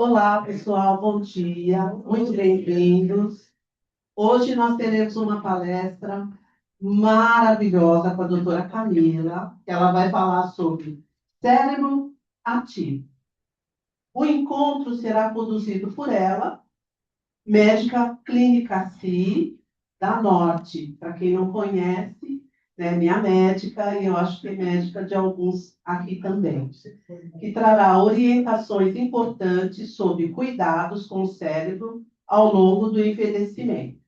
Olá, pessoal, bom dia, muito bem-vindos. Hoje nós teremos uma palestra maravilhosa com a doutora Camila, que ela vai falar sobre cérebro ativo. O encontro será conduzido por ela, médica clínica CI da Norte. Para quem não conhece, né, minha médica, e eu acho que tem médica de alguns aqui também, que trará orientações importantes sobre cuidados com o cérebro ao longo do envelhecimento.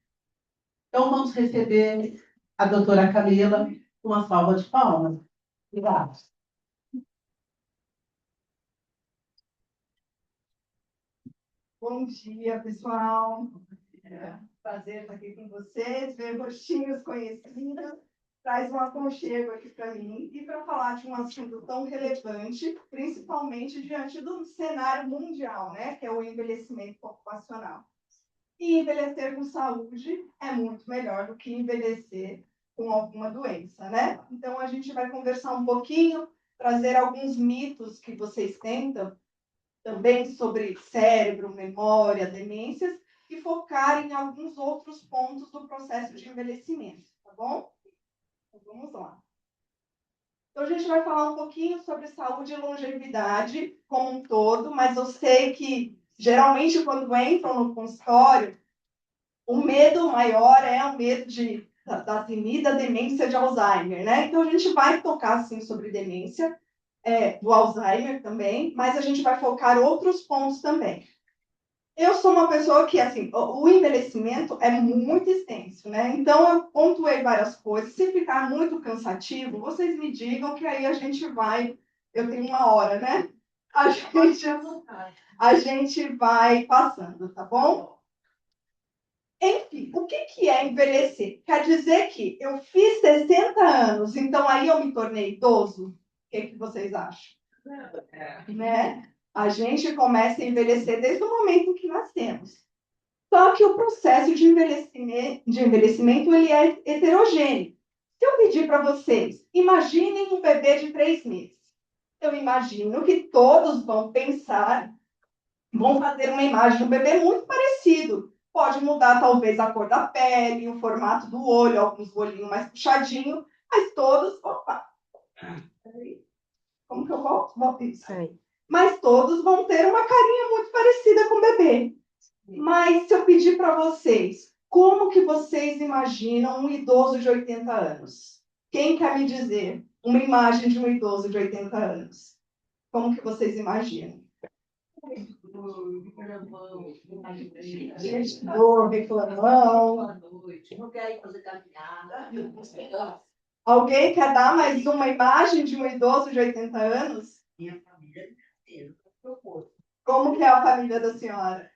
Então, vamos receber a doutora Camila com uma salva de palmas. Obrigada. Bom dia, pessoal. Prazer estar aqui com vocês, ver rostinhos conhecidos. Traz um aconchego aqui para mim e para falar de um assunto tão relevante, principalmente diante do cenário mundial, né, que é o envelhecimento ocupacional. E envelhecer com saúde é muito melhor do que envelhecer com alguma doença, né? Então, a gente vai conversar um pouquinho, trazer alguns mitos que vocês tentam também sobre cérebro, memória, demências, e focar em alguns outros pontos do processo de envelhecimento, tá bom? Então, vamos lá. Então, a gente vai falar um pouquinho sobre saúde e longevidade como um todo, mas eu sei que, geralmente, quando entram no consultório, o medo maior é o medo da temida demência de Alzheimer, né? Então, a gente vai tocar, sim, sobre demência, do Alzheimer também, mas a gente vai focar outros pontos também. Eu sou uma pessoa que, assim, o envelhecimento é muito extenso, né? Então, eu pontuei várias coisas. Se ficar muito cansativo, vocês me digam que aí a gente vai... Eu tenho 1 hora, né? A gente vai passando, tá bom? Enfim, o que é envelhecer? Quer dizer que eu fiz 60 anos, então aí eu me tornei idoso? O que vocês acham? Né? A gente começa a envelhecer desde o momento que nascemos. Só que o processo de envelhecimento ele é heterogêneo. Se eu pedir para vocês, imaginem um bebê de 3 meses. Eu imagino que todos vão pensar, vão fazer uma imagem de um bebê muito parecido. Pode mudar, talvez, a cor da pele, o formato do olho, alguns olhinhos mais puxadinhos, mas todos... Opa! Como que eu volto isso? Mas todos vão ter uma carinha muito parecida com o bebê. Mas se eu pedir para vocês, como que vocês imaginam um idoso de 80 anos? Quem quer me dizer uma imagem de um idoso de 80 anos? Como que vocês imaginam? Reclamão. Não quer ir fazer caminhada. Alguém quer dar mais uma imagem de um idoso de 80 anos? Minha família inteira. Como que é a família da senhora?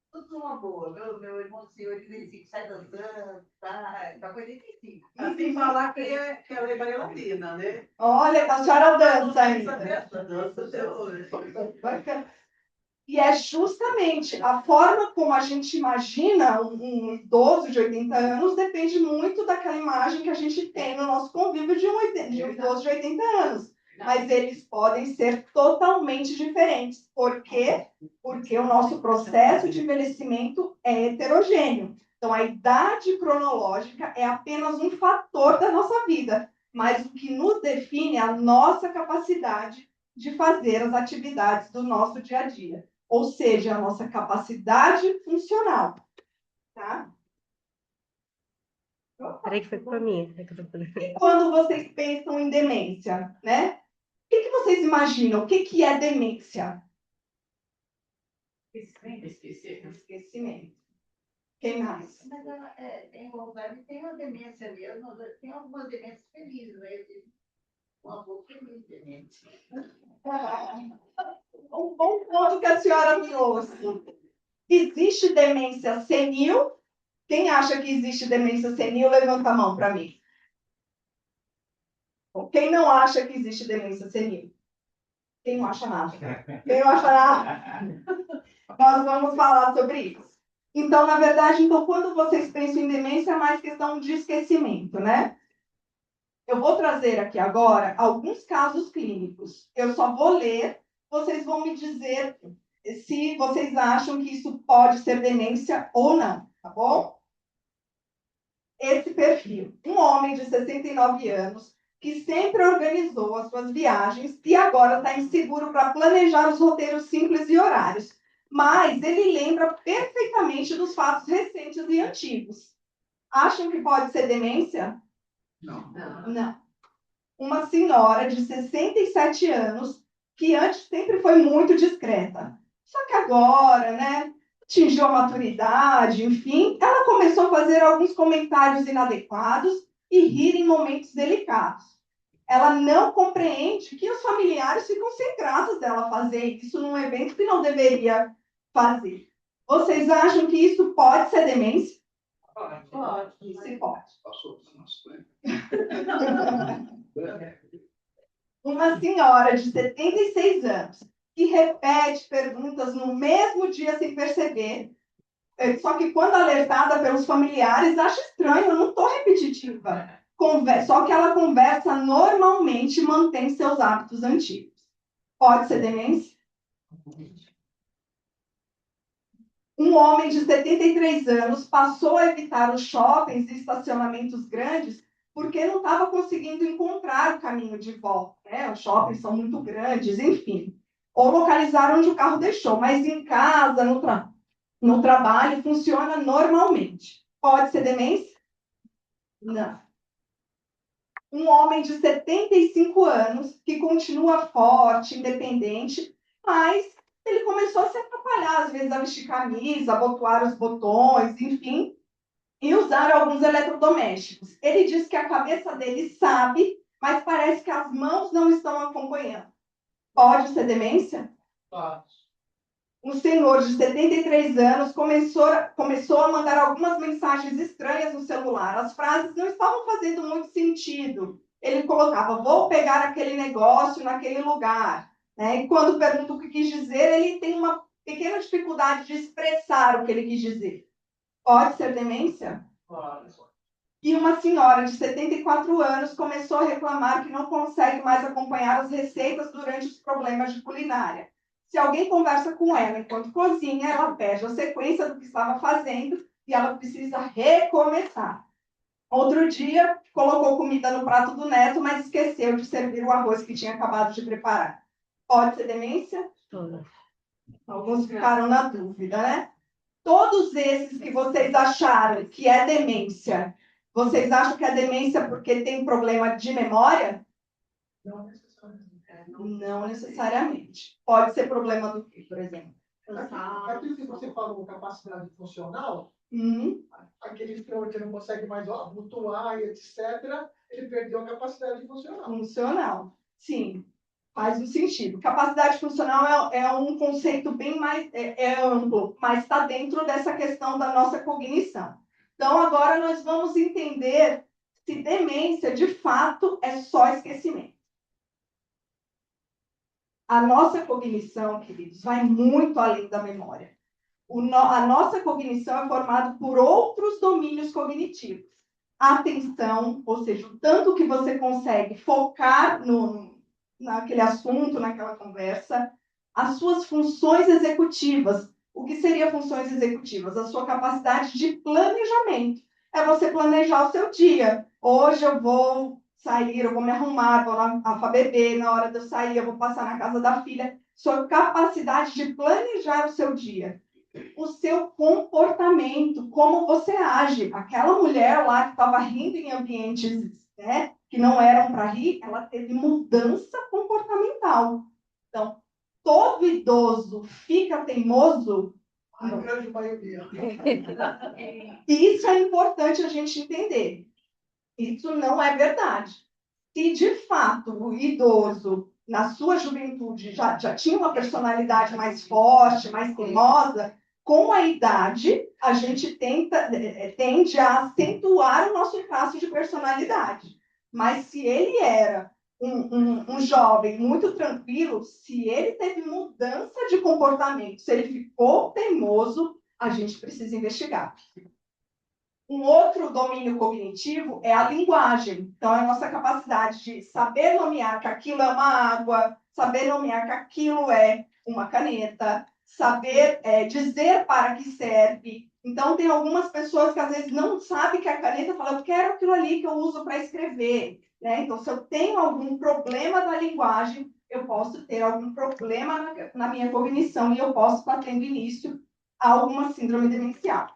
Tudo uma boa. Meu irmão, senhor, ele diz que sai dançando, tá com 85. Assim falar que ela é bailarina, né? Olha, a senhora dança ainda. Dança até hoje. E é justamente a forma como a gente imagina um idoso de 80 anos depende muito daquela imagem que a gente tem no nosso convívio de um idoso de 80 anos. Mas eles podem ser totalmente diferentes. Por quê? Porque o nosso processo de envelhecimento é heterogêneo. Então, a idade cronológica é apenas um fator da nossa vida. Mas o que nos define é a nossa capacidade de fazer as atividades do nosso dia a dia. Ou seja, a nossa capacidade funcional. Tá? Peraí que foi para mim. E quando vocês pensam em demência, né? O que vocês imaginam? O que é demência? Esquecimento. Quem mais? Mas tem o Alzheimer, tem uma demência mesmo, tem algumas demências felizes, né? Um avô feliz demência. Um bom ponto que a senhora trouxe. Existe demência senil? Quem acha que existe demência senil, levanta a mão para mim. Quem não acha que existe demência senil? Quem não acha nada? Quem não acha nada? Nós vamos falar sobre isso. Então, na verdade, quando vocês pensam em demência, é mais questão de esquecimento, né? Eu vou trazer aqui agora alguns casos clínicos. Eu só vou ler, vocês vão me dizer se vocês acham que isso pode ser demência ou não, tá bom? Esse perfil, um homem de 69 anos, que sempre organizou as suas viagens e agora está inseguro para planejar os roteiros simples e horários. Mas ele lembra perfeitamente dos fatos recentes e antigos. Acham que pode ser demência? Não. Não. Uma senhora de 67 anos, que antes sempre foi muito discreta. Só que agora, né, atingiu a maturidade, enfim, ela começou a fazer alguns comentários inadequados e rir em momentos delicados. Ela não compreende que os familiares ficam sem graça dela fazer isso num evento que não deveria fazer. Vocês acham que isso pode ser demência? Pode. Se pode. Passou do nosso tempo. Uma senhora de 76 anos que repete perguntas no mesmo dia sem perceber, só que quando alertada pelos familiares, acha estranho, eu não estou repetitiva. Só que ela conversa normalmente e mantém seus hábitos antigos. Pode ser demência? Um homem de 73 anos passou a evitar os shoppings e estacionamentos grandes porque não estava conseguindo encontrar o caminho de volta, né? Os shoppings são muito grandes, enfim. Ou localizar onde o carro deixou, mas em casa, no trabalho, funciona normalmente. Pode ser demência? Não. Um homem de 75 anos que continua forte, independente, mas ele começou a se atrapalhar, às vezes a vestir camisa, abotoar os botões, enfim, e usar alguns eletrodomésticos. Ele diz que a cabeça dele sabe, mas parece que as mãos não estão acompanhando. Pode ser demência? Pode. Um senhor de 73 anos começou a mandar algumas mensagens estranhas no celular. As frases não estavam fazendo muito sentido. Ele colocava, vou pegar aquele negócio naquele lugar. Né? E quando pergunta o que quis dizer, ele tem uma pequena dificuldade de expressar o que ele quis dizer. Pode ser demência? Pode. E uma senhora de 74 anos começou a reclamar que não consegue mais acompanhar as receitas durante os problemas de culinária. Se alguém conversa com ela enquanto cozinha, ela perde a sequência do que estava fazendo e ela precisa recomeçar. Outro dia, colocou comida no prato do neto, mas esqueceu de servir o arroz que tinha acabado de preparar. Pode ser demência? Pode. Alguns ficaram na dúvida, né? Todos esses que vocês acharam que é demência, vocês acham que é demência porque tem problema de memória? Não necessariamente. Não necessariamente. Pode ser problema do quê, por exemplo? Aquilo que você falou, capacidade funcional, Uhum. aquele que não consegue mais abotoar e etc., ele perdeu a capacidade funcional. Funcional. Sim, faz um sentido. Capacidade funcional é um conceito bem mais amplo, mas está dentro dessa questão da nossa cognição. Então, agora nós vamos entender se demência, de fato, é só esquecimento. A nossa cognição, queridos, vai muito além da memória. A nossa cognição é formada por outros domínios cognitivos. A atenção, ou seja, o tanto que você consegue focar naquele assunto, naquela conversa, as suas funções executivas. O que seriam funções executivas? A sua capacidade de planejamento. É você planejar o seu dia. Hoje eu vou sair, eu vou me arrumar, vou lá na FABB, na hora de eu sair, eu vou passar na casa da filha. Sua capacidade de planejar o seu dia. O seu comportamento, como você age. Aquela mulher lá que estava rindo em ambientes, né, que não eram para rir, ela teve mudança comportamental. Então, todo idoso fica teimoso? A grande maioria. E isso é importante a gente entender. Isso não é verdade. Se, de fato, o idoso, na sua juventude, já tinha uma personalidade mais forte, mais teimosa, com a idade, a gente tende a acentuar o nosso traço de personalidade. Mas se ele era um jovem muito tranquilo, se ele teve mudança de comportamento, se ele ficou teimoso, a gente precisa investigar. Um outro domínio cognitivo é a linguagem. Então, é a nossa capacidade de saber nomear que aquilo é uma água, saber nomear que aquilo é uma caneta, saber dizer para que serve. Então, tem algumas pessoas que às vezes não sabem que a caneta fala, eu quero aquilo ali que eu uso para escrever. Né? Então, se eu tenho algum problema da linguagem, eu posso ter algum problema na minha cognição e eu posso estar tendo início a alguma síndrome demencial.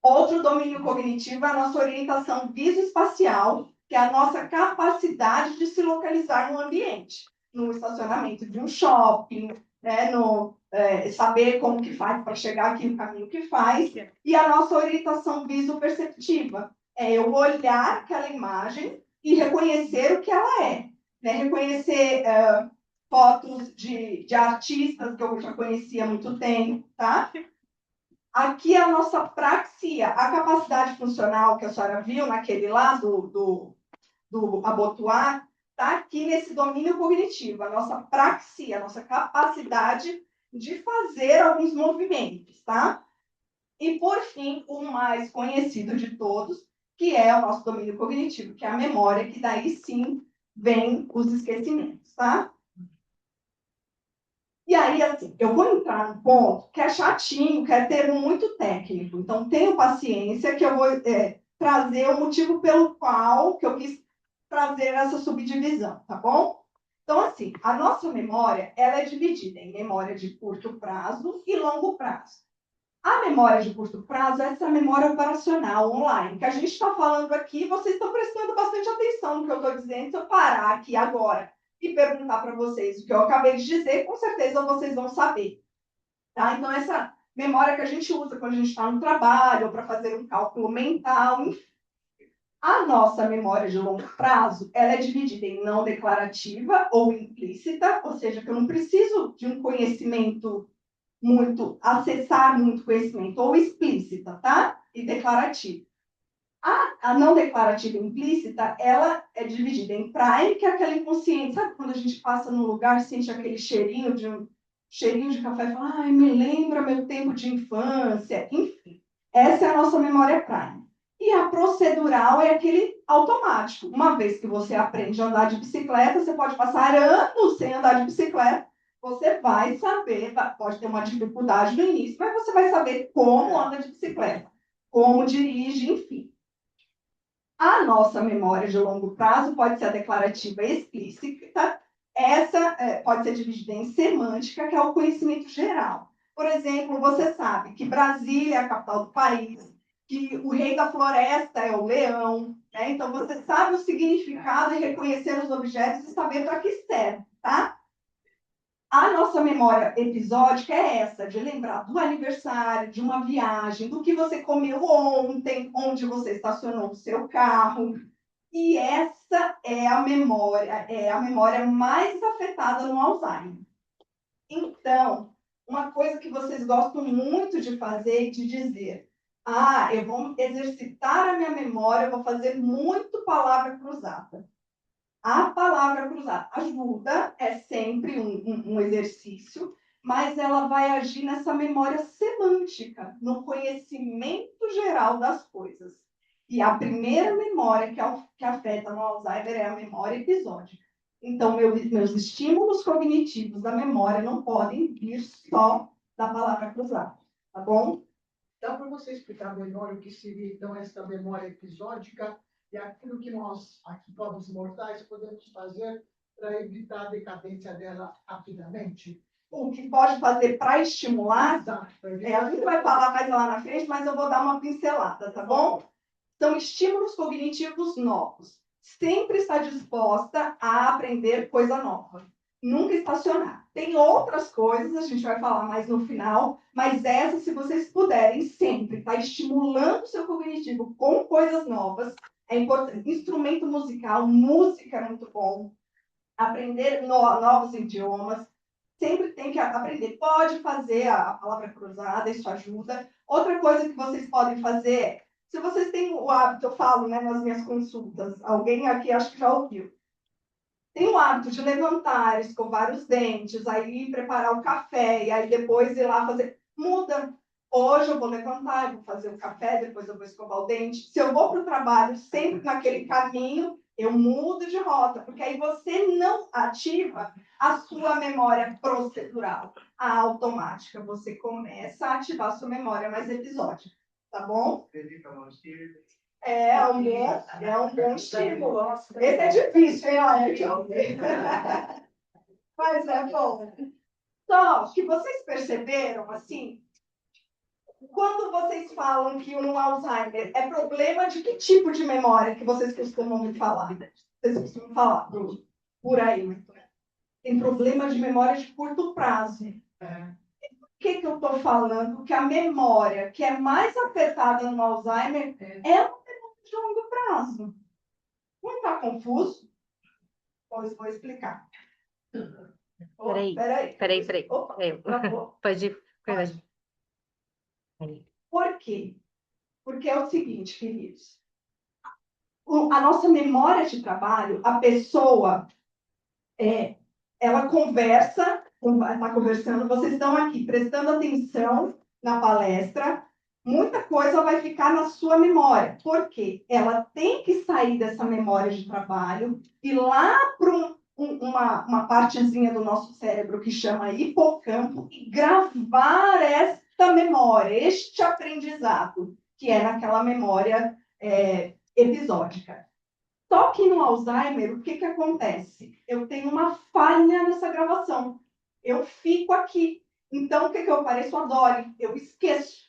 Outro domínio cognitivo é a nossa orientação visoespacial, que é a nossa capacidade de se localizar no ambiente, no estacionamento de um shopping, né, saber como que faz para chegar aqui no caminho que faz, e a nossa orientação visoperceptiva, é eu olhar aquela imagem e reconhecer o que ela é, né, reconhecer fotos de artistas que eu já conhecia há muito tempo, tá? Aqui a nossa praxia, a capacidade funcional que a senhora viu naquele lá do abotoar, está aqui nesse domínio cognitivo, a nossa praxia, a nossa capacidade de fazer alguns movimentos, tá? E, por fim, o mais conhecido de todos, que é o nosso domínio cognitivo, que é a memória, que daí sim vem os esquecimentos, tá? E aí, assim, eu vou entrar num ponto que é chatinho, que é termo muito técnico. Então, tenham paciência que eu vou trazer o motivo pelo qual que eu quis trazer essa subdivisão, tá bom? Então, assim, a nossa memória, ela é dividida em memória de curto prazo e longo prazo. A memória de curto prazo é essa memória operacional online, que a gente está falando aqui, vocês estão prestando bastante atenção no que eu estou dizendo. Se eu parar aqui agora e perguntar para vocês o que eu acabei de dizer, com certeza vocês vão saber. Tá? Então, essa memória que a gente usa quando a gente está no trabalho, ou para fazer um cálculo mental, enfim. A nossa memória de longo prazo, ela é dividida em não declarativa ou implícita, ou seja, que eu não preciso de um conhecimento acessar muito conhecimento, ou explícita, tá? E declarativa. A não declarativa implícita, ela é dividida em prime, que é aquela inconsciente. Sabe quando a gente passa num lugar, sente aquele cheirinho de café e fala, ai, me lembra meu tempo de infância. Enfim, essa é a nossa memória prime. E a procedural é aquele automático. Uma vez que você aprende a andar de bicicleta, você pode passar anos sem andar de bicicleta, você vai saber, pode ter uma dificuldade no início, mas você vai saber como anda de bicicleta, como dirige, enfim. A nossa memória de longo prazo pode ser a declarativa explícita. Essa pode ser dividida em semântica, que é o conhecimento geral. Por exemplo, você sabe que Brasília é a capital do país, que o rei da floresta é o leão, né? Então, você sabe o significado e reconhecer os objetos e saber para que serve, tá? A nossa memória episódica é essa, de lembrar do aniversário, de uma viagem, do que você comeu ontem, onde você estacionou o seu carro. E essa é a memória mais afetada no Alzheimer. Então, uma coisa que vocês gostam muito de fazer e de dizer, eu vou exercitar a minha memória, eu vou fazer muito palavra cruzada. A palavra cruzada ajuda, é sempre um exercício, mas ela vai agir nessa memória semântica, no conhecimento geral das coisas. E a primeira memória que afeta no Alzheimer é a memória episódica. Então, meus estímulos cognitivos da memória não podem vir só da palavra cruzada, tá bom? Dá para você explicar melhor o que seria, então, essa memória episódica e aquilo que nós, aqui, pobres mortais, podemos fazer para evitar a decadência dela rapidamente? O que pode fazer para estimular, Exato. a gente vai falar mais lá na frente, mas eu vou dar uma pincelada, tá bom? São estímulos cognitivos novos. Sempre está disposta a aprender coisa nova. Nunca estacionar. Tem outras coisas, a gente vai falar mais no final, mas essa, se vocês puderem, sempre estar estimulando o seu cognitivo com coisas novas, é importante. Instrumento musical, música é muito bom. Aprender novos idiomas. Sempre tem que aprender. Pode fazer a palavra cruzada, isso ajuda. Outra coisa que vocês podem fazer é, se vocês têm o hábito, eu falo, né, nas minhas consultas, alguém aqui acho que já ouviu, tem o hábito de levantar, escovar os dentes, aí preparar o café, e aí depois ir lá fazer. Muda. Hoje eu vou levantar, eu vou fazer o café, depois eu vou escovar o dente. Se eu vou para o trabalho sempre naquele caminho, Eu mudo de rota, porque aí você não ativa a sua memória procedural, a automática. Você começa a ativar a sua memória mais episódica, tá bom? É um bom estímulo. Esse é difícil, hein, olha. Mas é bom. Só que vocês perceberam, assim, quando vocês falam que o Alzheimer é problema de que tipo de memória que vocês costumam me falar? Vocês costumam falar por aí. Tem problema de memória de curto prazo. Por que eu estou falando que a memória que é mais afetada no Alzheimer é uma memória de longo prazo? Não está confuso? Pois vou explicar. Peraí. Opa, travou. Pode ir. Pode. Por quê? Porque é o seguinte, queridos. A nossa memória de trabalho, a pessoa, ela conversa, está conversando, vocês estão aqui prestando atenção na palestra, muita coisa vai ficar na sua memória. Por quê? Ela tem que sair dessa memória de trabalho e lá para uma partezinha do nosso cérebro que chama hipocampo e gravar esta memória, este aprendizado, que é naquela memória episódica. Só que no Alzheimer, o que acontece? Eu tenho uma falha nessa gravação. Eu fico aqui. Então, o que eu pareço a Dory? Eu esqueço.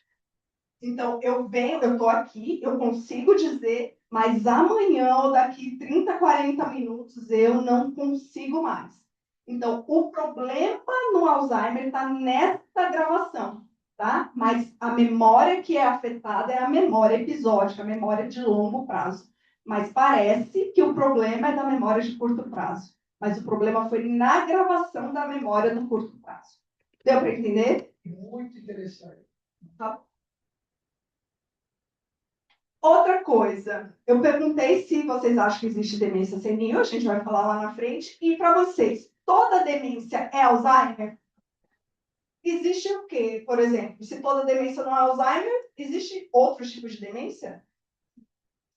Então, eu estou aqui, eu consigo dizer, mas amanhã ou daqui 30, 40 minutos eu não consigo mais. Então, o problema no Alzheimer está nessa gravação, tá? Mas a memória que é afetada é a memória episódica, a memória de longo prazo. Mas parece que o problema é da memória de curto prazo. Mas o problema foi na gravação da memória do curto prazo. Deu para entender? Muito interessante. Tá. Outra coisa, eu perguntei se vocês acham que existe demência senil, a gente vai falar lá na frente. E para vocês, toda demência é Alzheimer? Existe o quê? Por exemplo, se toda demência não é Alzheimer, existe outros tipos de demência?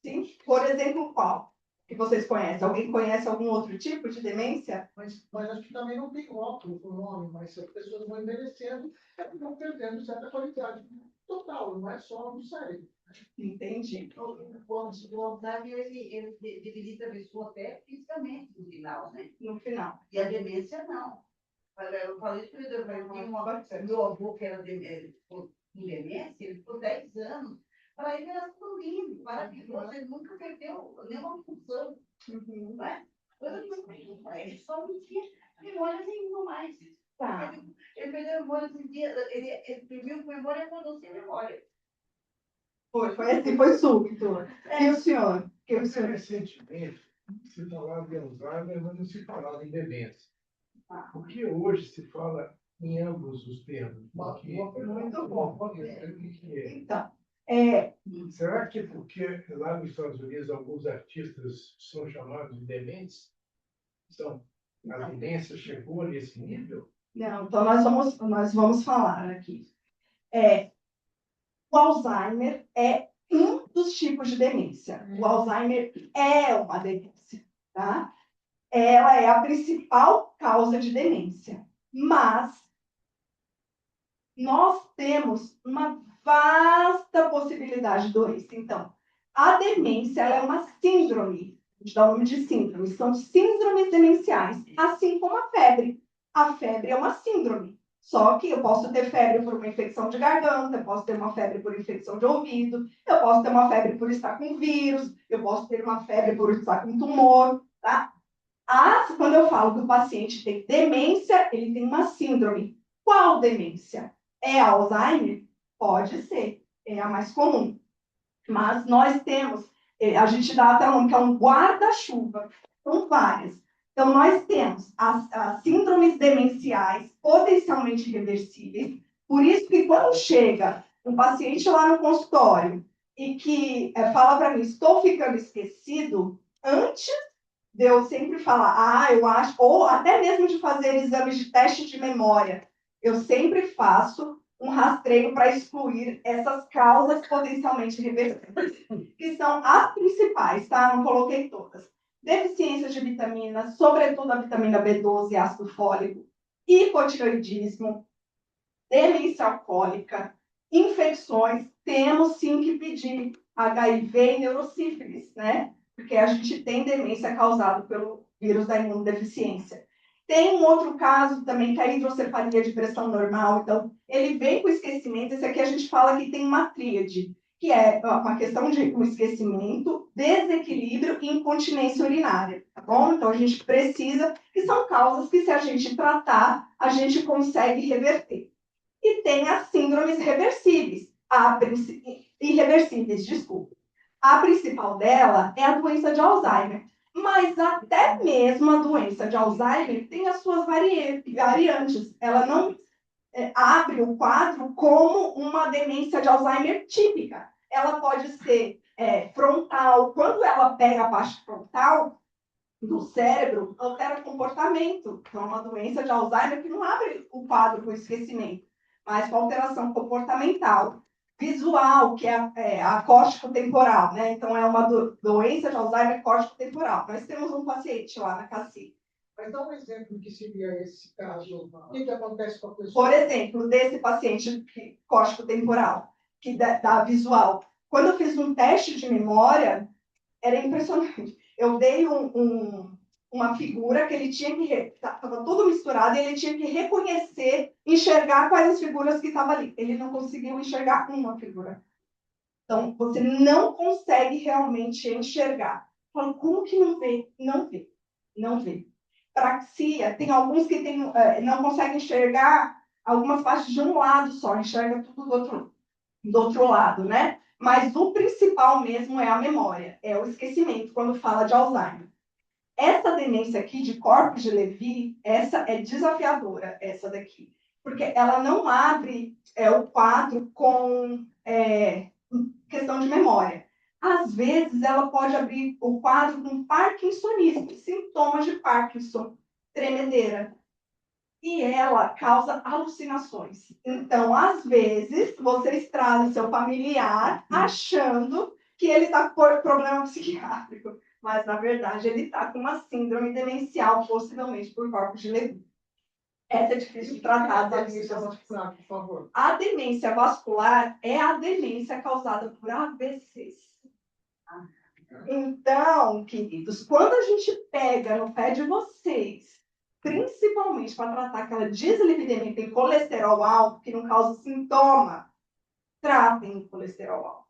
Sim? Por exemplo, qual? Que vocês conhecem? Alguém conhece algum outro tipo de demência? Mas acho que também não tem rótulo o nome, mas as pessoas vão envelhecendo e vão perdendo certa qualidade total, não é só no cérebro. Entendi. O Alzheimer, ele debilita a pessoa até fisicamente no final, né? No final. E a demência, não. Eu falei isso para ele, meu avô, que era com demência, ele ficou 10 anos. Para ele era tudo lindo, maravilhoso, ele nunca perdeu nenhuma função. Né? Ele só não tinha memória nenhuma mais. Tá. Ele perdeu a memória do dia, ele primeiro com memória quando não tem memória. Foi assim, foi súbito. E o senhor? Que o senhor... Recentemente, se falava de Alzheimer, mas não se falava em demência. Por que hoje se fala em ambos os termos? Porque... Muito bom. Então, será que é porque lá nos Estados Unidos alguns artistas são chamados de dementes? Então, a demência chegou nesse nível? não, então nós vamos falar aqui. O Alzheimer é um dos tipos de demência. O Alzheimer é uma demência, tá? Ela é a principal causa de demência. Mas nós temos uma vasta possibilidade de doença. Então, a demência ela é uma síndrome. A gente dá o nome de síndrome. São síndromes demenciais, assim como a febre. A febre é uma síndrome. Só que eu posso ter febre por uma infecção de garganta, eu posso ter uma febre por infecção de ouvido, eu posso ter uma febre por estar com vírus, eu posso ter uma febre por estar com tumor, tá? Quando eu falo que o paciente tem demência, ele tem uma síndrome. Qual demência? É Alzheimer? Pode ser, é a mais comum. Mas nós temos, a gente dá até um nome, que é um guarda-chuva. São várias. Então, nós temos as síndromes demenciais potencialmente reversíveis. Por isso que quando chega um paciente lá no consultório e que fala para mim, estou ficando esquecido, antes de eu sempre falar, eu acho, ou até mesmo de fazer exames de teste de memória, eu sempre faço um rastreio para excluir essas causas potencialmente reversíveis, que são as principais, tá? Não coloquei todas. deficiência de vitaminas, sobretudo a vitamina B12 e ácido fólico, hipotireoidismo, demência alcoólica, infecções, temos sim que pedir HIV e neurosífilis, né? Porque a gente tem demência causada pelo vírus da imunodeficiência. Tem um outro caso também, que é a hidrocefalia de pressão normal. Então, ele vem com esquecimento. Esse aqui a gente fala que tem uma tríade, que é uma questão de um esquecimento, desequilíbrio e incontinência urinária, tá bom? Então, a gente precisa, que são causas que, se a gente tratar, a gente consegue reverter. E tem as síndromes reversíveis, irreversíveis, desculpa. A principal dela é a doença de Alzheimer. Mas até mesmo a doença de Alzheimer tem as suas variantes. Ela não abre o quadro como uma demência de Alzheimer típica. Ela pode ser frontal. Quando ela pega a parte frontal do cérebro, altera o comportamento. Então, é uma doença de Alzheimer que não abre o quadro com esquecimento, mas com alteração comportamental. Visual, que é a córtico-temporal, né? Então, é uma doença de Alzheimer córtico-temporal. Nós temos um paciente lá na CACI. Mas dá um exemplo que seria esse caso. O que acontece com a pessoa? Por exemplo, desse paciente córtico-temporal, que dá visual. Quando eu fiz um teste de memória, era impressionante. Eu dei uma figura que ele tinha que... Estava tudo misturado e ele tinha que reconhecer, enxergar quais as figuras que estavam ali. Ele não conseguiu enxergar uma figura. Então, você não consegue realmente enxergar. Falo, como que não vê? Não vê. Não vê. Praxia, tem alguns que não conseguem enxergar algumas partes de um lado só, enxerga tudo do outro lado, né? Mas o principal mesmo é a memória, é o esquecimento, quando fala de Alzheimer. Essa demência aqui de corpos de Levy, essa é desafiadora, essa daqui. Porque ela não abre o quadro com questão de memória. Às vezes, ela pode abrir o quadro com parkinsonismo, sintomas de Parkinson, tremedeira. E ela causa alucinações. Então, às vezes, vocês trazem seu familiar achando que ele está com problema psiquiátrico, mas, na verdade, ele está com uma síndrome demencial, possivelmente por corpos de Levy. Essa é difícil de tratar. A demência vascular, por favor. A demência vascular é a demência causada por AVCs. Então, queridos, quando a gente pega no pé de vocês, principalmente para tratar aquela dislipidemia, tem colesterol alto, que não causa sintoma, tratem o colesterol alto.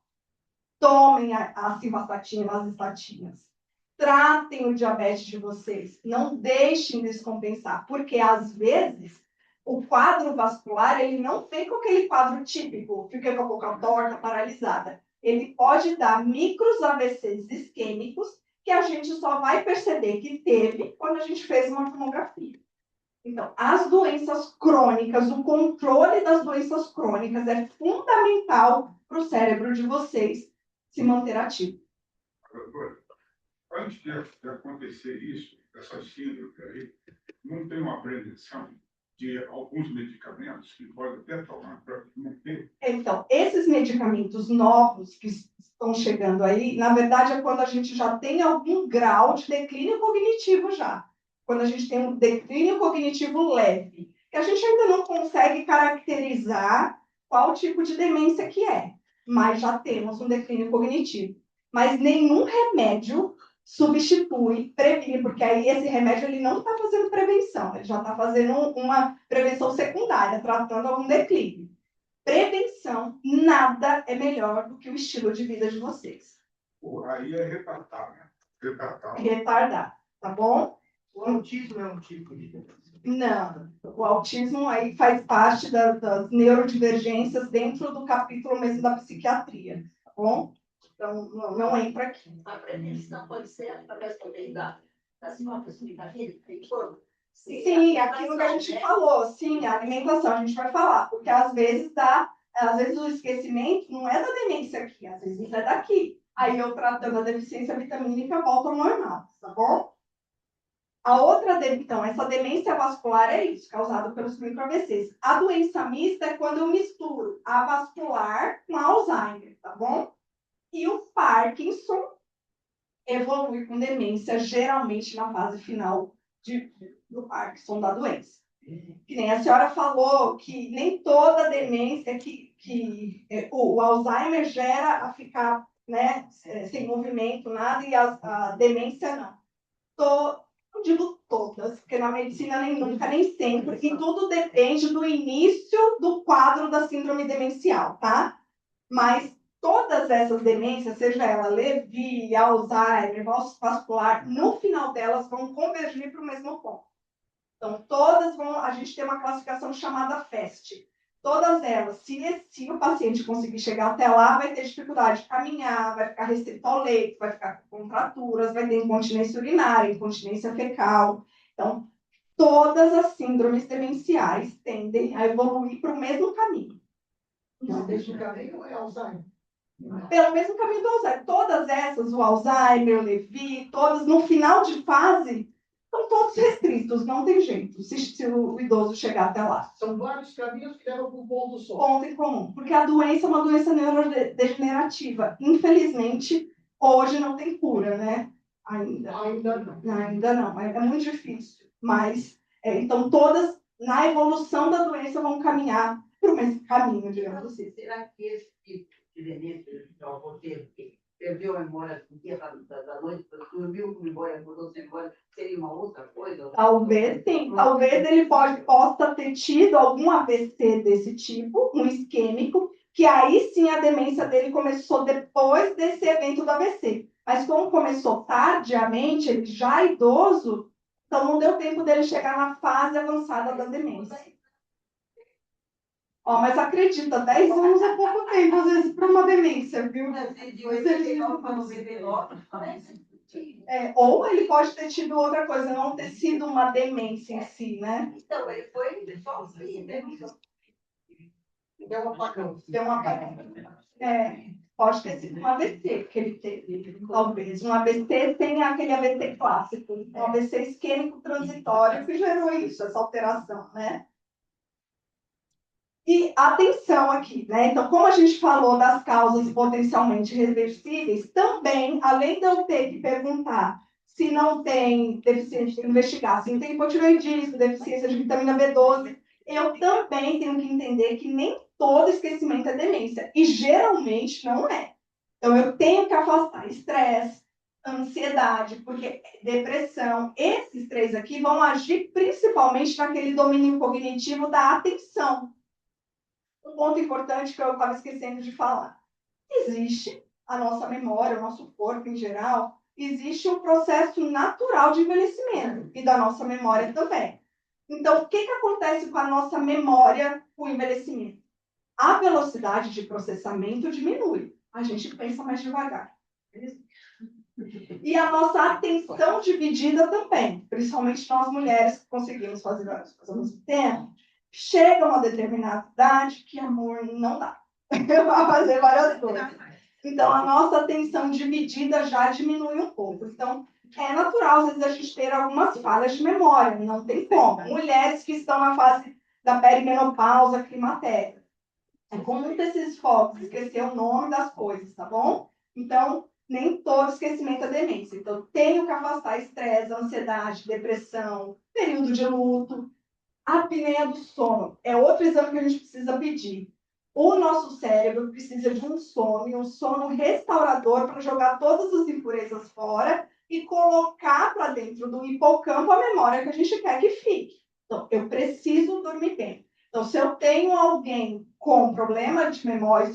Tomem a simvastatina, as estatinas. Tratem o diabetes de vocês. Não deixem descompensar, porque às vezes o quadro vascular ele não vem com aquele quadro típico, fica com a boca torta, paralisada. Ele pode dar micros AVCs isquêmicos que a gente só vai perceber que teve quando a gente fez uma tomografia. Então, as doenças crônicas, o controle das doenças crônicas é fundamental para o cérebro de vocês se manter ativo. Doutora, antes de acontecer isso, essa síndrome aí, não tem uma prevenção de alguns medicamentos que podem até tomar para não ter? Então, esses medicamentos novos que estão chegando aí, na verdade, é quando a gente já tem algum grau de declínio cognitivo já. Quando a gente tem um declínio cognitivo leve, que a gente ainda não consegue caracterizar qual tipo de demência que é, mas já temos um declínio cognitivo. Mas nenhum remédio substitui, previne, porque aí esse remédio ele não está fazendo prevenção, ele já está fazendo uma prevenção secundária, tratando algum declínio. Prevenção, nada é melhor do que o estilo de vida de vocês. Aí é retardar, né? Retardar, tá bom? O autismo é um tipo de demência? Não, o autismo aí faz parte das neurodivergências dentro do capítulo mesmo da psiquiatria, tá bom? Então, não entra aqui. A prevenção pode ser através também das próprias vitaminas que tem corpo? Sim, aquilo que a gente falou, sim, a alimentação, a gente vai falar, porque às vezes o esquecimento não é da demência aqui, às vezes é daqui. Aí eu tratando a deficiência vitamínica, volta ao normal, tá bom? A outra, então, essa demência vascular é isso, causada pelos micro-AVCs. A doença mista é quando eu misturo a vascular com a Alzheimer, tá bom? E o Parkinson evolui com demência, geralmente na fase final do Parkinson, da doença. Que nem a senhora falou que nem toda demência o Alzheimer gera a ficar, né, sem movimento, nada, e a demência não. Não digo todas, porque na medicina nem nunca, nem sempre, e tudo depende do início do quadro da síndrome demencial, tá? Mas todas essas demências, seja ela Lewy, Alzheimer, vascular, no final delas vão convergir para o mesmo ponto. Então, todas vão, a gente tem uma classificação chamada FAST. Todas elas, se o paciente conseguir chegar até lá, vai ter dificuldade de caminhar, vai ficar restrito ao leito, vai ficar com contraturas, vai ter incontinência urinária, incontinência fecal. Então, todas as síndromes demenciais tendem a evoluir para o mesmo caminho. Não, desde o caminho é Alzheimer. Pelo mesmo caminho do Alzheimer. Todas essas, o Alzheimer, o Lewy, todas no final de fase, estão todos restritos, não tem jeito, se o idoso chegar até lá. São vários caminhos que levam para o ponto só. Ponto em comum, porque a doença é uma doença neurodegenerativa. Infelizmente, hoje não tem cura, né? Ainda não. É muito difícil. Mas, então, todas, na evolução da doença, vão caminhar para o mesmo caminho, digamos assim. Será que esse tipo de demência que o avô teve, que perdeu a memória do dia da noite, dormiu com memória, acordou sem memória, seria uma outra coisa? Talvez sim, talvez ele possa ter tido algum AVC desse tipo, um isquêmico, que aí sim a demência dele começou depois desse evento do AVC. Mas como começou tardiamente, ele já idoso, então não deu tempo dele chegar na fase avançada da demência. Mas acredita, 10 anos é pouco tempo, às vezes, para uma demência, viu? De 89 para 99, ou ele pode ter tido outra coisa, não ter sido uma demência em si, né? Então, ele foi só assim, né? Deu um apagão. Pode ter sido um AVC que ele teve, talvez. Um AVC sem aquele AVC clássico. Um AVC isquêmico transitório que gerou isso, essa alteração, né? E atenção aqui, né? Então, como a gente falou das causas potencialmente reversíveis, também, além de eu ter que perguntar se não tem deficiência, investigar se não tem hipotireoidismo, deficiência de vitamina B12, eu também tenho que entender que nem todo esquecimento é demência, e geralmente não é. Então, eu tenho que afastar estresse, ansiedade, porque depressão, esses três aqui vão agir principalmente naquele domínio cognitivo da atenção. Um ponto importante que eu estava esquecendo de falar. Existe a nossa memória, o nosso corpo em geral, existe um processo natural de envelhecimento e da nossa memória também. Então, o que acontece com a nossa memória com o envelhecimento? A velocidade de processamento diminui. A gente pensa mais devagar. E a nossa atenção dividida também, principalmente nós mulheres que conseguimos fazer várias coisas ao mesmo tempo. Chega uma determinada idade que amor não dá para fazer várias coisas. Então, a nossa atenção dividida já diminui um pouco. Então, é natural, às vezes, a gente ter algumas falhas de memória, não tem como. Mulheres que estão na fase da perimenopausa, climatério. É comum ter esses focos, esquecer o nome das coisas, tá bom? Então, nem todo esquecimento é demência. Então, tenho que afastar estresse, ansiedade, depressão, período de luto. A apneia do sono é outro exame que a gente precisa pedir. O nosso cérebro precisa de um sono restaurador para jogar todas as impurezas fora e colocar para dentro do hipocampo a memória que a gente quer que fique. Então, eu preciso dormir bem. Então, se eu tenho alguém com problema de memória,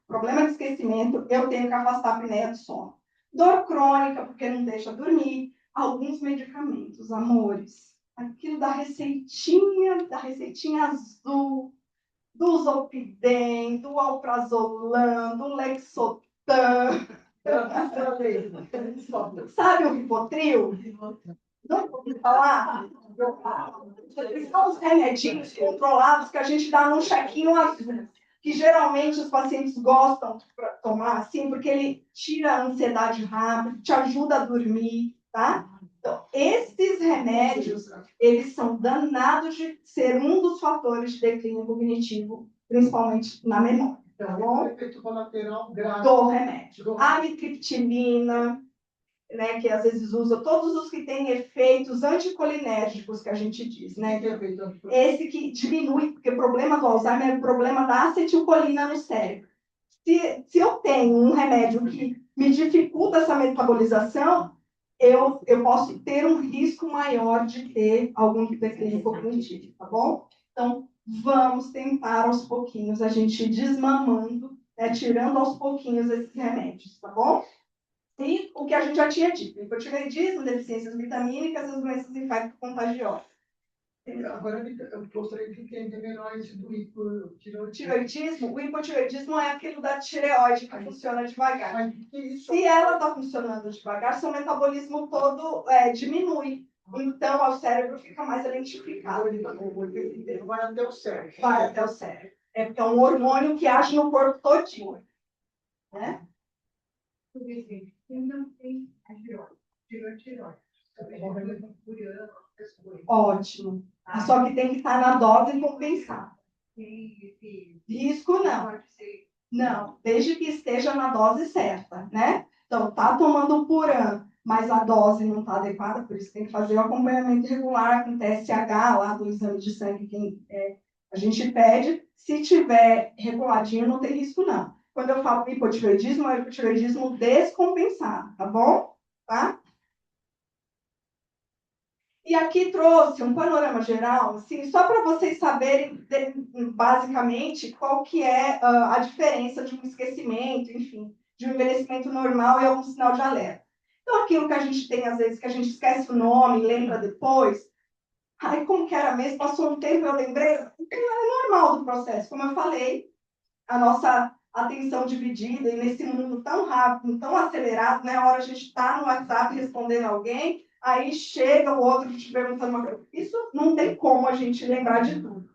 problema de esquecimento, eu tenho que afastar a apneia do sono. Dor crônica, porque não deixa dormir. Alguns medicamentos, amores. Aquilo da receitinha azul, do Zolpidem, do Alprazolam, do Lexotan. Sabe o Rivotril? Não ouviu falar? São os remedinhos controlados que a gente dá num chequinho azul, que geralmente os pacientes gostam de tomar assim, porque ele tira a ansiedade rápido, te ajuda a dormir, tá? Então, esses remédios, eles são danados de ser um dos fatores de declínio cognitivo, principalmente na memória. Então, é um efeito colateral grave Do remédio. Amitriptilina, né, que às vezes usa todos os que têm efeitos anticolinérgicos, que a gente diz, né? Esse que diminui, porque o problema do Alzheimer é o problema da acetilcolina no cérebro. Se eu tenho um remédio que me dificulta essa metabolização, eu posso ter um risco maior de ter algum declínio cognitivo, tá bom? Então, vamos tentar aos pouquinhos, a gente desmamando, né, tirando aos pouquinhos esses remédios, tá bom? E o que a gente já tinha dito, hipotireoidismo, deficiências vitamínicas e as doenças infecto-contagiosas. Agora eu gostaria de entender melhor esse do hipotireoidismo. Tireoidismo, o hipotireoidismo é aquilo da tireoide que funciona devagar. Mas que isso? Se ela está funcionando devagar, seu metabolismo todo diminui. Então, o cérebro fica mais lentificado. Vai até o cérebro. Vai até o cérebro. É porque é um hormônio que age no corpo todinho. Né? Não tem a tireoide. Ótimo. Só que tem que estar na dose compensada. Risco não. Não, desde que esteja na dose certa, né? Então, tá tomando por ano, mas a dose não está adequada, por isso tem que fazer o acompanhamento regular com TSH lá do exame de sangue que a gente pede. Se tiver reguladinho, não tem risco não. Quando eu falo hipotireoidismo, é hipotireoidismo descompensado, tá bom? Tá? E aqui trouxe um panorama geral, assim, só para vocês saberem, basicamente, qual que é a diferença de um esquecimento, enfim, de um envelhecimento normal e algum sinal de alerta. Então, aquilo que a gente tem, às vezes, que a gente esquece o nome, lembra depois, ai, como que era mesmo? Passou um tempo, eu lembrei, é normal do processo. Como eu falei, a nossa atenção dividida, e nesse mundo tão rápido, tão acelerado, né? A hora a gente está no WhatsApp respondendo alguém, aí chega o outro te perguntando uma coisa. Isso não tem como a gente lembrar de tudo.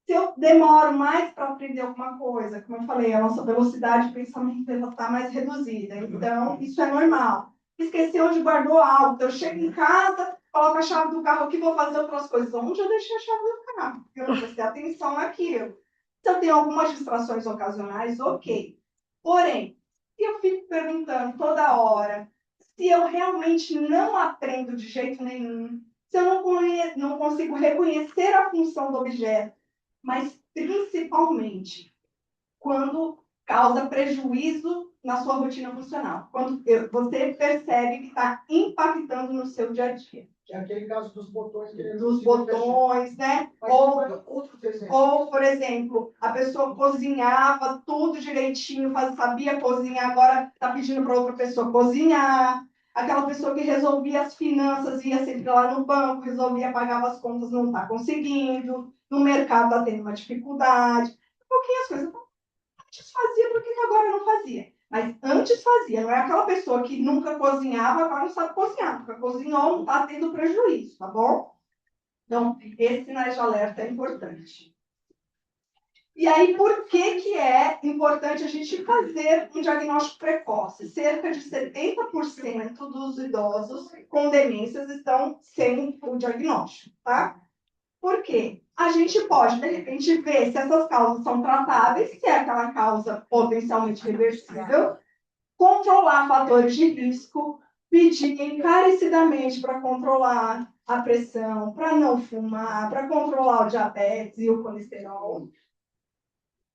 Se eu demoro mais para aprender alguma coisa, como eu falei, a nossa velocidade de pensamento está mais reduzida. Então, isso é normal. Esqueci onde guardou algo. Eu chego em casa, coloco a chave do carro aqui, vou fazer outras coisas. Onde eu deixei a chave do carro? Porque eu não prestei atenção naquilo. Se eu tenho algumas distrações ocasionais, ok. Porém, se eu fico perguntando toda hora, se eu realmente não aprendo de jeito nenhum, se eu não consigo reconhecer a função do objeto, mas principalmente quando causa prejuízo na sua rotina funcional, quando você percebe que está impactando no seu dia a dia. Que é aquele caso dos botões. Dos botões, né? Ou, por exemplo, a pessoa cozinhava tudo direitinho, sabia cozinhar, agora está pedindo para outra pessoa cozinhar. Aquela pessoa que resolvia as finanças, ia sempre lá no banco, resolvia, pagava as contas, não está conseguindo. No mercado está tendo uma dificuldade. Um pouquinho as coisas. Antes fazia, por que agora não fazia? Mas antes fazia, não é aquela pessoa que nunca cozinhava, agora não sabe cozinhar. Nunca cozinhou, não está tendo prejuízo, tá bom? Então, esse sinais de alerta é importante. E aí, por que é importante a gente fazer um diagnóstico precoce? Cerca de 70% dos idosos com demências estão sem o diagnóstico, tá? Por quê? A gente pode, de repente, ver se essas causas são tratáveis, se é aquela causa potencialmente reversível, controlar fatores de risco, pedir encarecidamente para controlar a pressão, para não fumar, para controlar o diabetes e o colesterol.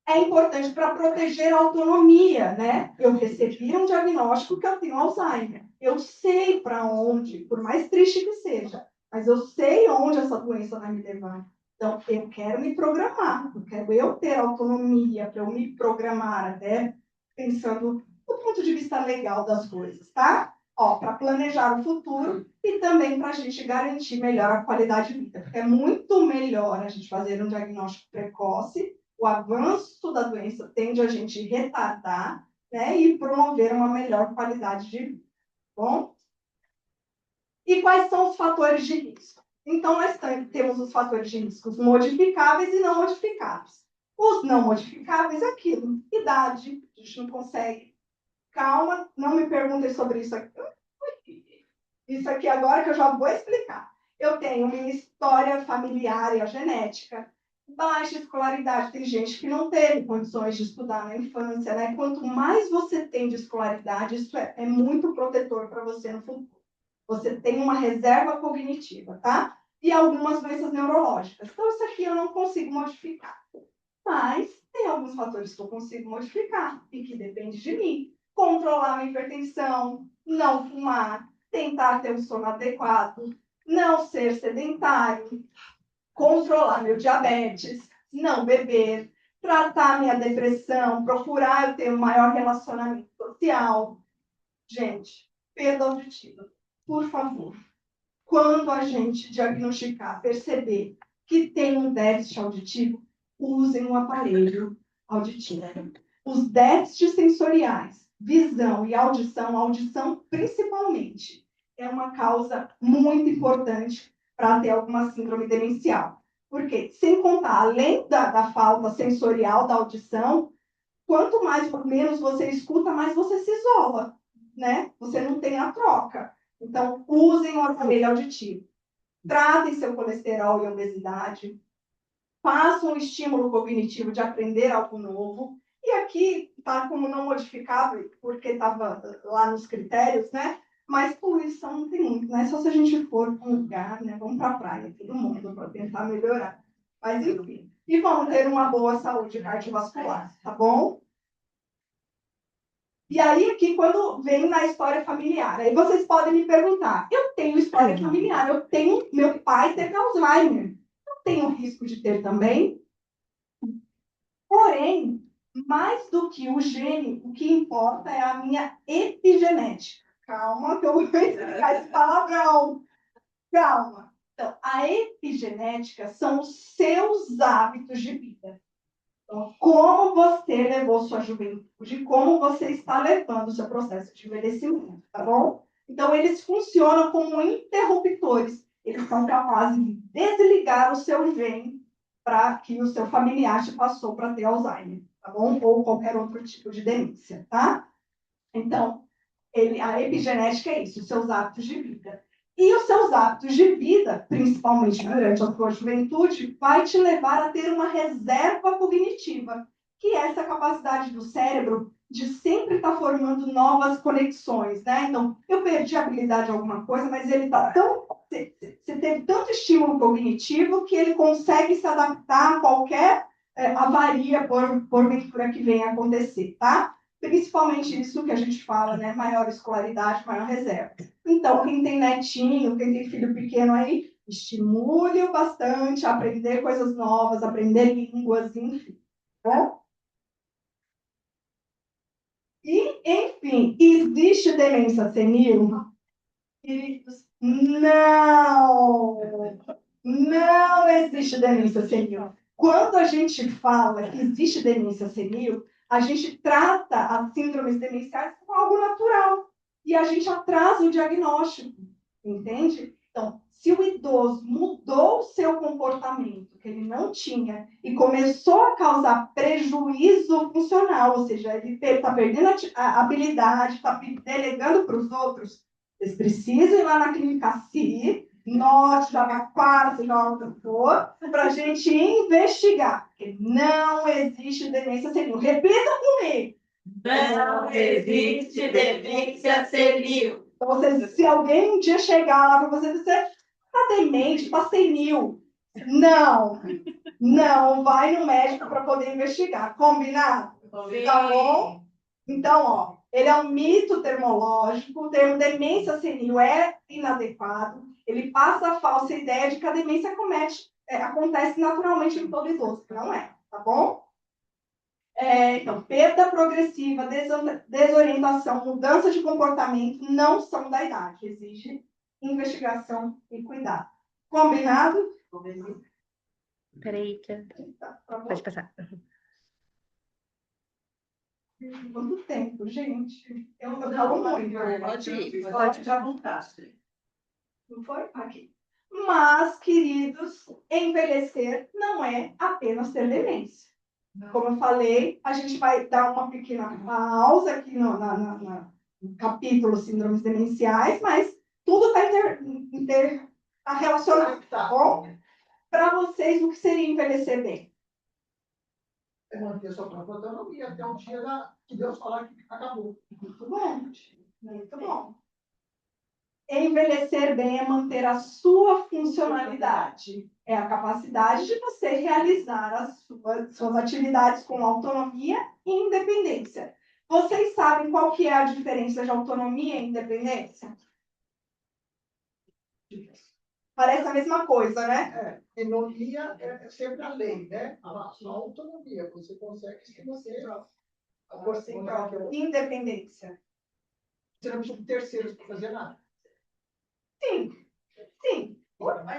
É importante para proteger a autonomia, né? Eu recebi um diagnóstico que eu tenho Alzheimer. Eu sei para onde, por mais triste que seja, mas eu sei onde essa doença vai me levar. Então, eu quero me programar, eu quero eu ter autonomia para eu me programar, até pensando do ponto de vista legal das coisas, tá? Ó, para planejar o futuro e também para a gente garantir melhor a qualidade de vida. Porque é muito melhor a gente fazer um diagnóstico precoce, o avanço da doença tende a gente retardar, né, e promover uma melhor qualidade de vida. Bom? E quais são os fatores de risco? Então, nós temos os fatores de risco modificáveis e não modificáveis. Os não modificáveis é aquilo, idade, a gente não consegue. Calma, não me perguntem sobre isso aqui. Isso aqui agora que eu já vou explicar. Eu tenho minha história familiar e a genética. Baixa escolaridade. Tem gente que não teve condições de estudar na infância, né? Quanto mais você tem de escolaridade, isso é muito protetor para você no futuro. Você tem uma reserva cognitiva, tá? E algumas doenças neurológicas. Então, isso aqui eu não consigo modificar. Mas tem alguns fatores que eu consigo modificar e que depende de mim. Controlar a hipertensão, não fumar, tentar ter um sono adequado, não ser sedentário, controlar meu diabetes, não beber, tratar minha depressão, procurar eu ter um maior relacionamento social. Gente, perda auditiva, por favor. Quando a gente diagnosticar, perceber que tem um déficit auditivo, usem um aparelho auditivo. Os déficits sensoriais, visão e audição principalmente, é uma causa muito importante para ter alguma síndrome demencial. Porque, sem contar, além da falta sensorial da audição, quanto menos você escuta, mais você se isola, né? Você não tem a troca. Então, usem o aparelho auditivo. Tratem seu colesterol e obesidade. Façam um estímulo cognitivo de aprender algo novo. E aqui está como não modificável, porque estava lá nos critérios, né? Mas poluição não tem muito, né? Só se a gente for para um lugar, né? Vamos para a praia, todo mundo, para tentar melhorar. Mas, enfim. E vamos ter uma boa saúde cardiovascular, tá bom? E aí, aqui, quando vem na história familiar, aí vocês podem me perguntar, eu tenho história familiar, meu pai teve Alzheimer, eu tenho risco de ter também? Porém, mais do que o gene, o que importa é a minha epigenética. Calma, que eu vou explicar esse palavrão. Calma. Então, a epigenética são os seus hábitos de vida. Então, como você levou sua juventude, como você está levando o seu processo de envelhecimento, tá bom? Então, eles funcionam como interruptores. Eles são capazes de desligar o seu gene para que o seu familiar te passou para ter Alzheimer, tá bom? Ou qualquer outro tipo de demência, tá? Então, a epigenética é isso, os seus hábitos de vida. E os seus hábitos de vida, principalmente durante a sua juventude, vai te levar a ter uma reserva cognitiva, que é essa capacidade do cérebro de sempre estar formando novas conexões, né? Então, eu perdi a habilidade de alguma coisa, mas ele está tão... Você teve tanto estímulo cognitivo que ele consegue se adaptar a qualquer avaria porventura que venha a acontecer, tá? Principalmente isso que a gente fala, né? Maior escolaridade, maior reserva. Então, quem tem netinho, quem tem filho pequeno aí, estimule-o bastante a aprender coisas novas, aprender línguas, enfim. Bom? E, enfim, existe demência senil? Queridos, não! Não existe demência senil. Quando a gente fala que existe demência senil, a gente trata as síndromes demenciais como algo natural. E a gente atrasa o diagnóstico, entende? Então, se o idoso mudou o seu comportamento, que ele não tinha, e começou a causar prejuízo funcional, ou seja, ele está perdendo a habilidade, está delegando para os outros, vocês precisam ir lá na clínica CI, Norte, Jabaquara, seja lá onde for, para a gente investigar. Porque não existe demência senil. Repita comigo. Não existe demência senil. Então, se alguém um dia chegar lá para você dizer, está demente, está senil. Não. Não, vai no médico para poder investigar. Combinado? Tá bom? Então, ó, ele é um mito termológico, o termo demência senil é inadequado, ele passa a falsa ideia de que a demência acontece naturalmente em todo idoso, que não é, tá bom? Então, perda progressiva, desorientação, mudança de comportamento não são da idade, exige investigação e cuidado. Combinado? Peraí, Tá bom? pode passar. Quanto tempo, gente? Eu falo muito. Pode ir, pode ficar à vontade. Não foi? Aqui. Mas, queridos, envelhecer não é apenas ter demência. Como eu falei, a gente vai dar uma pequena pausa aqui no capítulo Síndromes Demenciais, mas tudo está relacionado, tá bom? Para vocês, o que seria envelhecer bem? É manter sua própria autonomia até o dia que Deus falar que acabou. Muito bom, muito bom. Envelhecer bem é manter a sua funcionalidade. É a capacidade de você realizar as suas atividades com autonomia e independência. Vocês sabem qual que é a diferença de autonomia e independência? Parece a mesma coisa, né? Autonomia é sempre a lei, né? A sua autonomia, você consegue se você... Você próprio. Independência. Você não precisa de terceiros para fazer nada. Sim.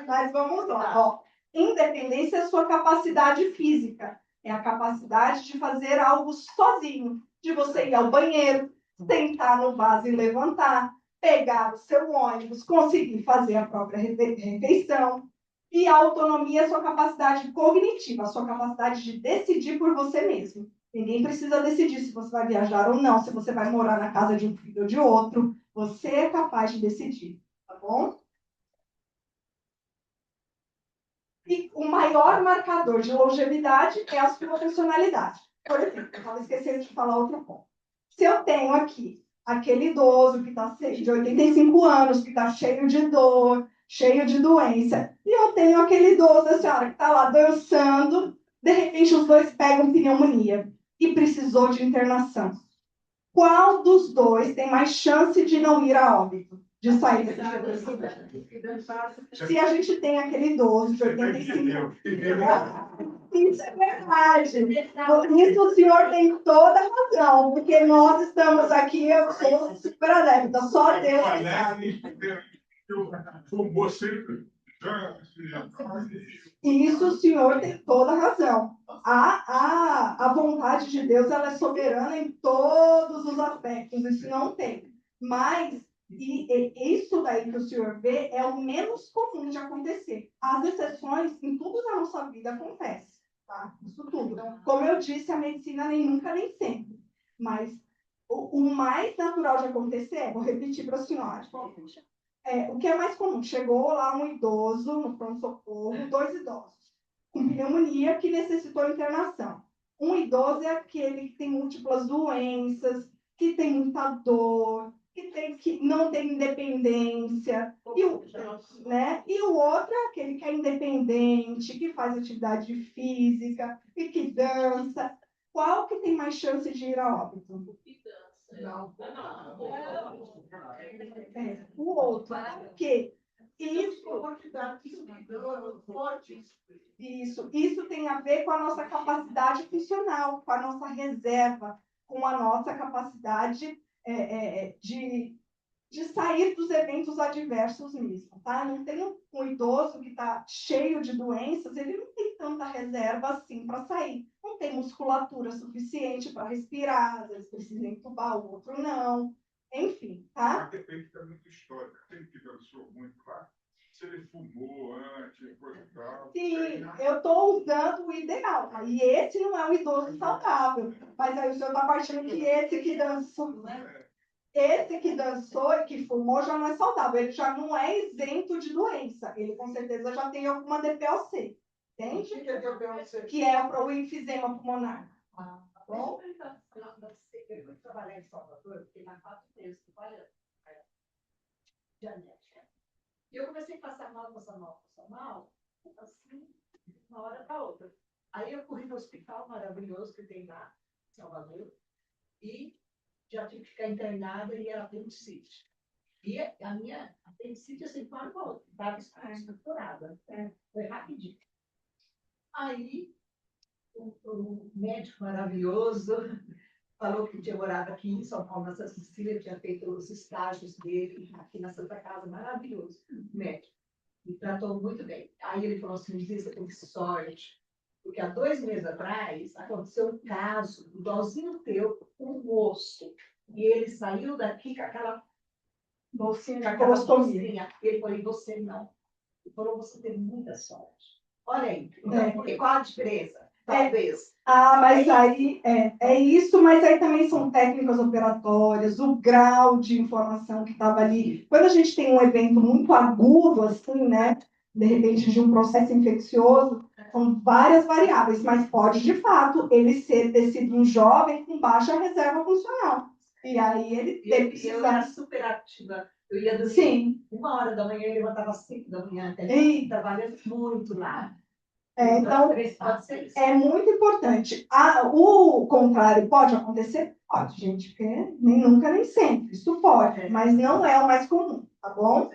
Mas vamos lá. Ó. Independência é a sua capacidade física. É a capacidade de fazer algo sozinho. De você ir ao banheiro, sentar no vaso e levantar, pegar o seu ônibus, conseguir fazer a própria refeição. E a autonomia é a sua capacidade cognitiva, a sua capacidade de decidir por você mesmo. Ninguém precisa decidir se você vai viajar ou não, se você vai morar na casa de um filho ou de outro. Você é capaz de decidir, tá bom? E o maior marcador de longevidade é a sua personalidade. Por exemplo, eu estava esquecendo de falar outro ponto. Se eu tenho aqui aquele idoso que está de 85 anos, que está cheio de dor, cheio de doença, e eu tenho aquele idoso da senhora que está lá dançando, de repente os dois pegam pneumonia e precisou de internação. Qual dos dois tem mais chance de não ir a óbito? De sair desse se a gente tem aquele idoso de 85 isso é verdade. Nisso o senhor tem toda a razão, porque nós estamos aqui, eu sou super adepta, só Deus que sabe. Isso o senhor tem toda a razão. A vontade de Deus ela é soberana em todos os aspectos, isso não tem. Mas isso daí que o senhor vê é o menos comum de acontecer. As exceções em tudo na nossa vida acontecem, tá? Isso tudo. Como eu disse, a medicina nem nunca nem sempre. Mas o mais natural de acontecer, vou repetir para a senhora. O que é mais comum? Chegou lá um idoso no pronto-socorro, 2 idosos, com pneumonia que necessitou internação. Um idoso é aquele que tem múltiplas doenças, que tem muita dor, que não tem independência. E o outro é aquele que é independente, que faz atividade física e que dança. Qual que tem mais chance de ir a óbito? Não. O outro. Por quê? Isso tem a ver com a nossa capacidade funcional, com a nossa reserva, com a nossa capacidade de sair dos eventos adversos mesmo, tá? Não tem um idoso que está cheio de doenças, ele não tem tanta reserva assim para sair. Não tem musculatura suficiente para respirar, às vezes precisa entubar, o outro não. Enfim, tá? Mas depende também do histórico. Tem que dançou muito lá. Se ele fumou antes, coisa e tal. Sim, eu estou usando o ideal. E esse não é o idoso saudável. Mas aí o senhor está partindo que esse que dançou, né? Esse que dançou e que fumou já não é saudável. Ele já não é isento de doença. Ele com certeza já tem alguma DPLC. Entende? O que é DPLC? Que é o enfisema pulmonar. Tá bom? Eu fui trabalhar em Salvador, fiquei lá 4 meses trabalhando. Genética. E eu comecei a passar mal, assim, uma hora para outra. Aí eu corri no hospital maravilhoso que tem lá, em Salvador, e já tive que ficar internada e era apendicite. E a minha apendicite, assim, para a outra, estava estruturada. Foi rapidinho. Aí, o médico maravilhoso falou que tinha morado aqui em São Paulo, na Santa Cecília, tinha feito os estágios dele aqui na Santa Casa, maravilhoso, médico. Me tratou muito bem. Aí ele falou assim, você tem sorte, porque há 2 meses atrás aconteceu um caso, igualzinho teu, um moço, e ele saiu daqui com aquela bolsinha de colostomia. Ele falou, e você não. Ele falou, você tem muita sorte. Olha aí, então, porque qual a diferença? Talvez. Mas aí é isso, mas aí também são técnicas operatórias, o grau de informação que estava ali. Quando a gente tem um evento muito agudo, assim, né? de repente, de um processo infeccioso, são várias variáveis, mas pode, de fato, ele ter sido um jovem com baixa reserva funcional. E aí ele Eu era super ativa. Eu ia dormir Sim. 1h da manhã e levantava às 5 da manhã. Trabalhando muito lá. Então, é muito importante. O contrário pode acontecer? Pode, gente, porque nem nunca, nem sempre. Isso pode, mas não é o mais comum, tá bom?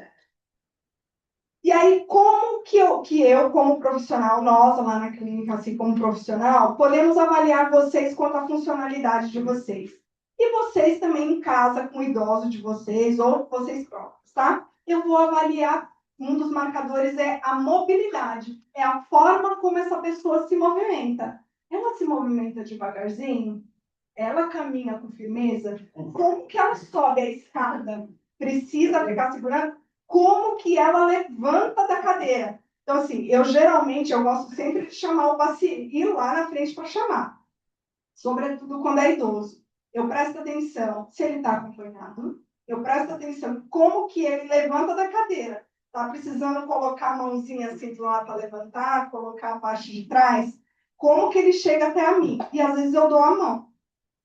E aí, como que eu, como profissional, nós lá na clínica, assim como profissional, podemos avaliar vocês quanto à funcionalidade de vocês? E vocês também em casa, com o idoso de vocês, ou vocês próprios, tá? Eu vou avaliar, um dos marcadores é a mobilidade, é a forma como essa pessoa se movimenta. Ela se movimenta devagarzinho? Ela caminha com firmeza? Como que ela sobe a escada? Precisa ficar segurando? Como que ela levanta da cadeira? Então, assim, eu gosto sempre de chamar o paciente, ir lá na frente para chamar, sobretudo quando é idoso. Eu presto atenção se ele está acompanhado, eu presto atenção como que ele levanta da cadeira. Está precisando colocar a mãozinha assim do lado para levantar, colocar a parte de trás? Como que ele chega até a mim? E às vezes eu dou a mão.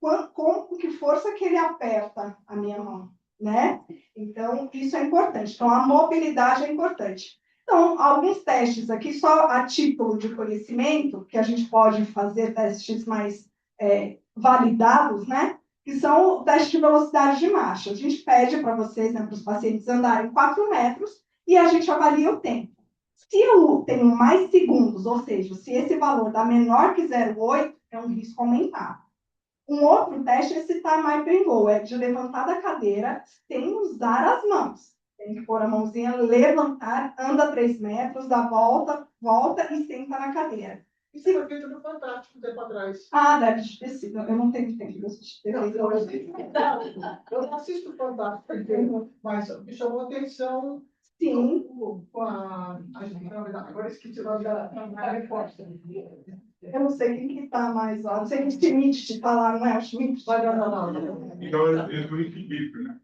Com que força que ele aperta a minha mão, né? Então, isso é importante. Então, a mobilidade é importante. Então, alguns testes aqui, só a título de conhecimento, que a gente pode fazer testes mais validados, né? Que são o teste de velocidade de marcha. A gente pede para vocês, né, para os pacientes andarem 4 metros e a gente avalia o tempo. Se eu tenho mais segundos, ou seja, se esse valor dá menor que 0,8, é um risco aumentado. Um outro teste é esse time up and go, é de levantar da cadeira sem usar as mãos. Tem que pôr a mãozinha, levantar, anda 3 metros, dá volta, volta e senta na cadeira. Isso foi feito no Fantástico, um tempo atrás. Deve ter sido. Eu não tenho tempo de assistir. Eu não assisto Fantástico, mas me chamou a atenção. Sim. Com agora esqueci o nome da repórter. Eu não sei quem que está mais lá. Não sei quem o Schmidt está lá, não é? O Schmidt. Então, eles do equilíbrio, né?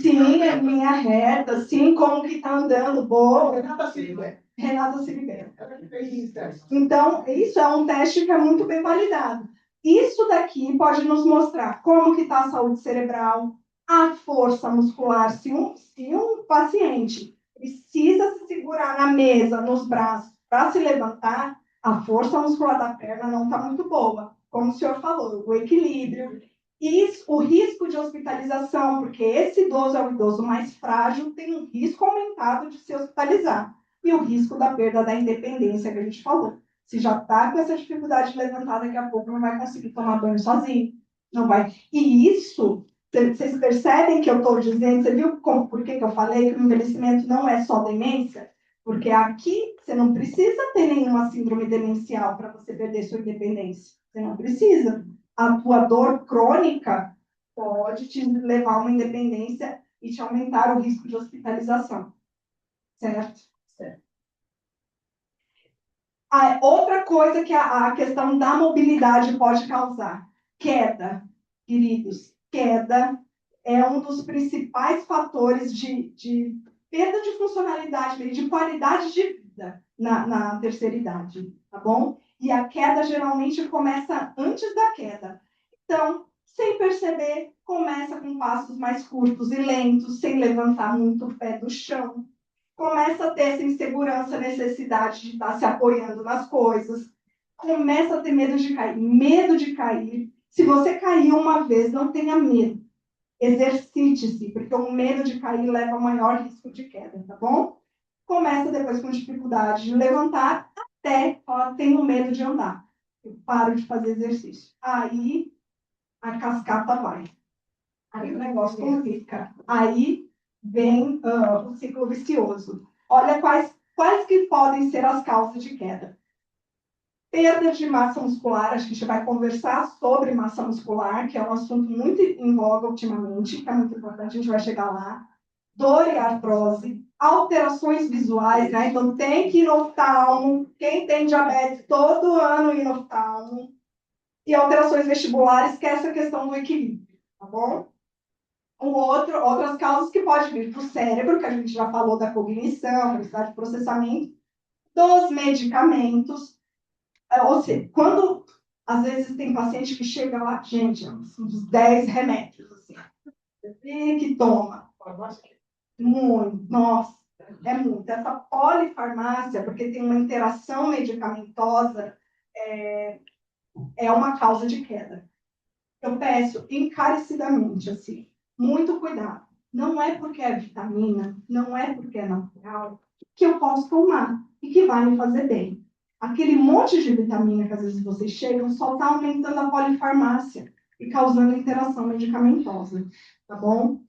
Sim, é linha reta, sim, como que está andando, boa. Renata Silva. Renata Silveira. Ela que fez esse teste. Então, isso é um teste que é muito bem validado. Isso daqui pode nos mostrar como que está a saúde cerebral, a força muscular. Se um paciente precisa se segurar na mesa, nos braços, para se levantar, a força muscular da perna não está muito boa. Como o senhor falou, o equilíbrio. E o risco de hospitalização, porque esse idoso é o idoso mais frágil, tem um risco aumentado de se hospitalizar. E o risco da perda da independência que a gente falou. Se já está com essa dificuldade de levantar, daqui a pouco não vai conseguir tomar banho sozinho. Não vai. E isso, vocês percebem que eu estou dizendo, você viu por que eu falei que o envelhecimento não é só demência? Porque aqui você não precisa ter nenhuma síndrome demencial para você perder sua independência. Você não precisa. A tua dor crônica pode te levar a uma independência e te aumentar o risco de hospitalização. Certo? Outra coisa que a questão da mobilidade pode causar, queda, queridos. Queda é um dos principais fatores de perda de funcionalidade, de qualidade de vida na terceira idade, tá bom? E a queda geralmente começa antes da queda. Então, sem perceber, começa com passos mais curtos e lentos, sem levantar muito o pé do chão. Começa a ter essa insegurança, necessidade de estar se apoiando nas coisas. Começa a ter medo de cair. Medo de cair. Se você caiu uma vez, não tenha medo. Exercite-se, porque o medo de cair leva a maior risco de queda, tá bom? Começa depois com dificuldade de levantar, até falar, tenho medo de andar. Eu paro de fazer exercício. Aí, a cascata vai. Aí o negócio complica. Aí vem o ciclo vicioso. Olha quais que podem ser as causas de queda. Perda de massa muscular, acho que a gente vai conversar sobre massa muscular, que é um assunto muito em voga ultimamente, que é muito importante, a gente vai chegar lá. Dor e artrose, alterações visuais, né? Então tem que ir no oftalmo, quem tem diabetes, todo ano ir no oftalmo. E alterações vestibulares, que é essa questão do equilíbrio, tá bom? Outras causas que podem vir para o cérebro, que a gente já falou da cognição, velocidade de processamento, dos medicamentos. Ou seja, quando às vezes tem paciente que chega lá, gente, uns 10 remédios, assim, e que toma. Muito, nossa, é muito. Essa polifarmácia, porque tem uma interação medicamentosa, é uma causa de queda. Eu peço encarecidamente, assim, muito cuidado. Não é porque é vitamina, não é porque é natural, que eu posso tomar e que vai me fazer bem. Aquele monte de vitamina que às vezes vocês chegam só está aumentando a polifarmácia e causando interação medicamentosa, tá bom?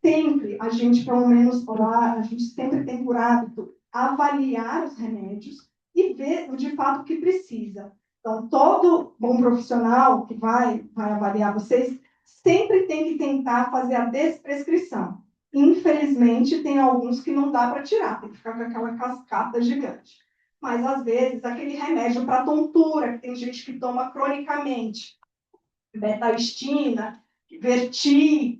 Sempre, a gente, pelo menos lá, a gente sempre tem por hábito avaliar os remédios e ver de fato o que precisa. Então, todo bom profissional que vai avaliar vocês sempre tem que tentar fazer a desprescrição. Infelizmente, tem alguns que não dá para tirar, tem que ficar com aquela cascata gigante. Mas, às vezes, aquele remédio para tontura, que tem gente que toma cronicamente, betaestina, vertigem,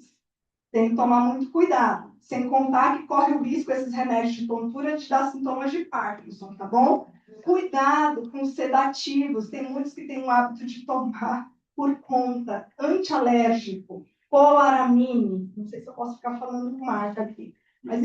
tem que tomar muito cuidado. Sem contar que corre o risco, esses remédios de tontura, de dar sintomas de Parkinson, tá bom? Cuidado com os sedativos. Tem muitos que têm o hábito de tomar por conta. Antialérgico, polaramine, não sei se eu posso ficar falando marca aqui, mas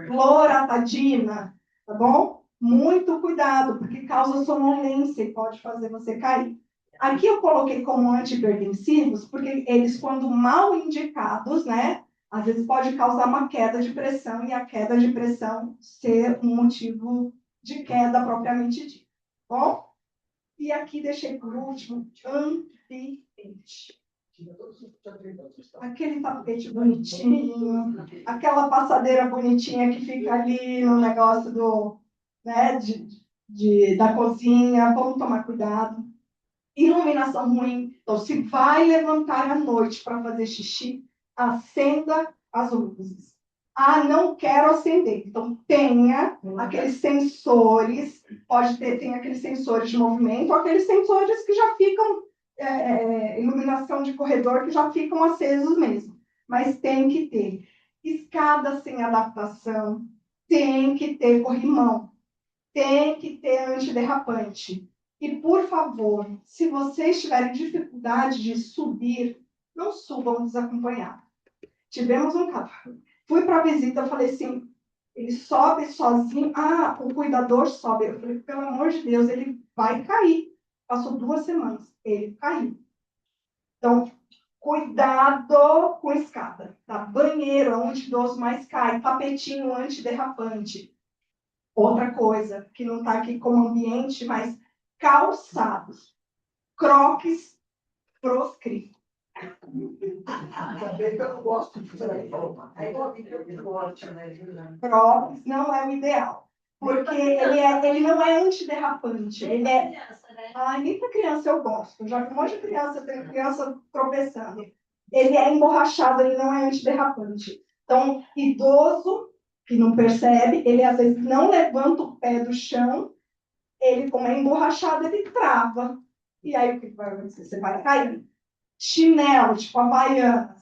loratadina, tá bom? Muito cuidado, porque causa sonolência e pode fazer você cair. Aqui eu coloquei como antihipertensivos, porque eles, quando mal indicados, né, às vezes pode causar uma queda de pressão, e a queda de pressão ser um motivo de queda propriamente dita. Bom? E aqui deixei por último, ambiente. Aquele tapete bonitinho, aquela passadeira bonitinha que fica ali no negócio do, né, da cozinha. Vamos tomar cuidado. Iluminação ruim. Então, se vai levantar à noite para fazer xixi, acenda as luzes. Ah, não quero acender. Então, tenha aqueles sensores, tem aqueles sensores de movimento, ou aqueles sensores que já ficam, iluminação de corredor, que já ficam acesos mesmo. Mas tem que ter. Escada sem adaptação, tem que ter corrimão, tem que ter antiderrapante. E, por favor, se vocês tiverem dificuldade de subir, não subam desacompanhados. Tivemos um caso. Fui para a visita, eu falei assim, ele sobe sozinho. Ah, o cuidador sobe. Eu falei, pelo amor de Deus, ele vai cair. Passou 2 semanas, ele caiu. Então, cuidado com escada. Tá? Banheiro é onde idoso mais cai. Tapetinho antiderrapante. Outra coisa, que não está aqui como ambiente, mas calçados. Crocs proscrito. Também eu não gosto de fazer. Crocs não é o ideal. Porque ele não é antiderrapante. Ele é... Ai, nem para criança eu gosto. Já que um monte de criança tem criança tropeçando. Ele é emborrachado, ele não é antiderrapante. Então, idoso que não percebe, ele às vezes não levanta o pé do chão, ele, como é emborrachado, ele trava. E aí o que vai acontecer? Você vai cair. Chinelo, tipo Havaianas,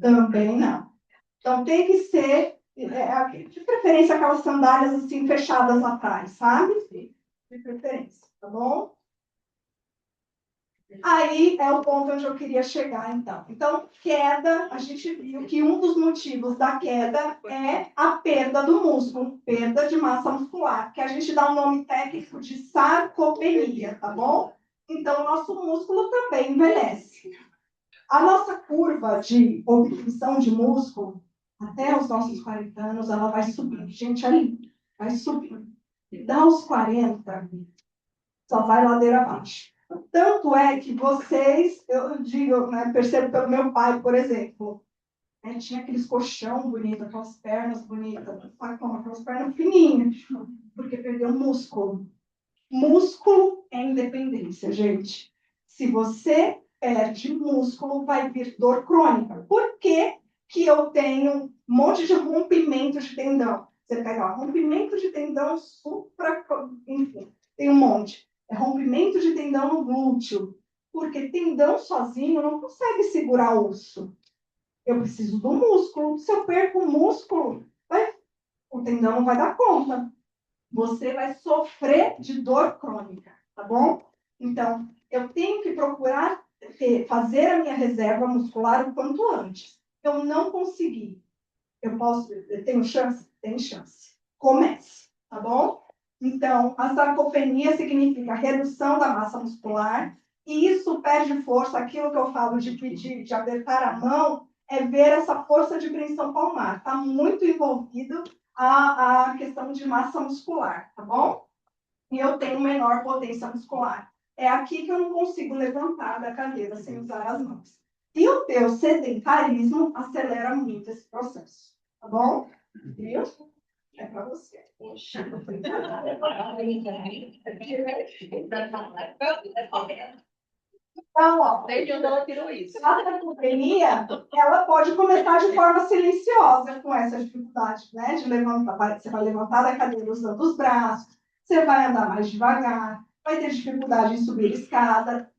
também não. Então tem que ser, de preferência, aquelas sandálias assim fechadas atrás, sabe? De preferência, tá bom? Aí é o ponto onde eu queria chegar, então. Então, queda, a gente viu que um dos motivos da queda é a perda do músculo, perda de massa muscular, que a gente dá um nome técnico de sarcopenia, tá bom? Então, o nosso músculo também envelhece. A nossa curva de obtenção de músculo, até os nossos 40 anos, ela vai subindo. Gente, ali, vai subindo. Dá os 40, só vai ladeira abaixo. Tanto é que vocês, eu digo, né, percebo pelo meu pai, por exemplo, né, tinha aqueles colchão bonito, aquelas pernas bonitas, sabe como? Aquelas pernas fininhas, porque perdeu músculo. Músculo é independência, gente. Se você perde músculo, vai vir dor crônica. Por que que eu tenho um monte de rompimento de tendão? Você pega ó, rompimento de tendão enfim, tem um monte. É rompimento de tendão no glúteo. Porque tendão sozinho não consegue segurar osso. Eu preciso do músculo. Se eu perco o músculo, o tendão não vai dar conta. Você vai sofrer de dor crônica, tá bom? Então, eu tenho que procurar fazer a minha reserva muscular o quanto antes. Eu não consegui. Eu tenho chance? Tem chance. Comece, tá bom? Então, a sarcopenia significa redução da massa muscular, e isso perde força. Aquilo que eu falo de pedir, de apertar a mão, é ver essa força de preensão palmar. Está muito envolvido a questão de massa muscular, tá bom? E eu tenho menor potência muscular. É aqui que eu não consigo levantar da cadeira sem usar as mãos. E o teu sedentarismo acelera muito esse processo, tá bom? Viu? É para você. Então, ó, a sarcopenia, ela pode começar de forma silenciosa com essa dificuldade, né? De levantar, você vai levantar da cadeira usando os braços, você vai andar mais devagar, vai ter dificuldade em subir escada.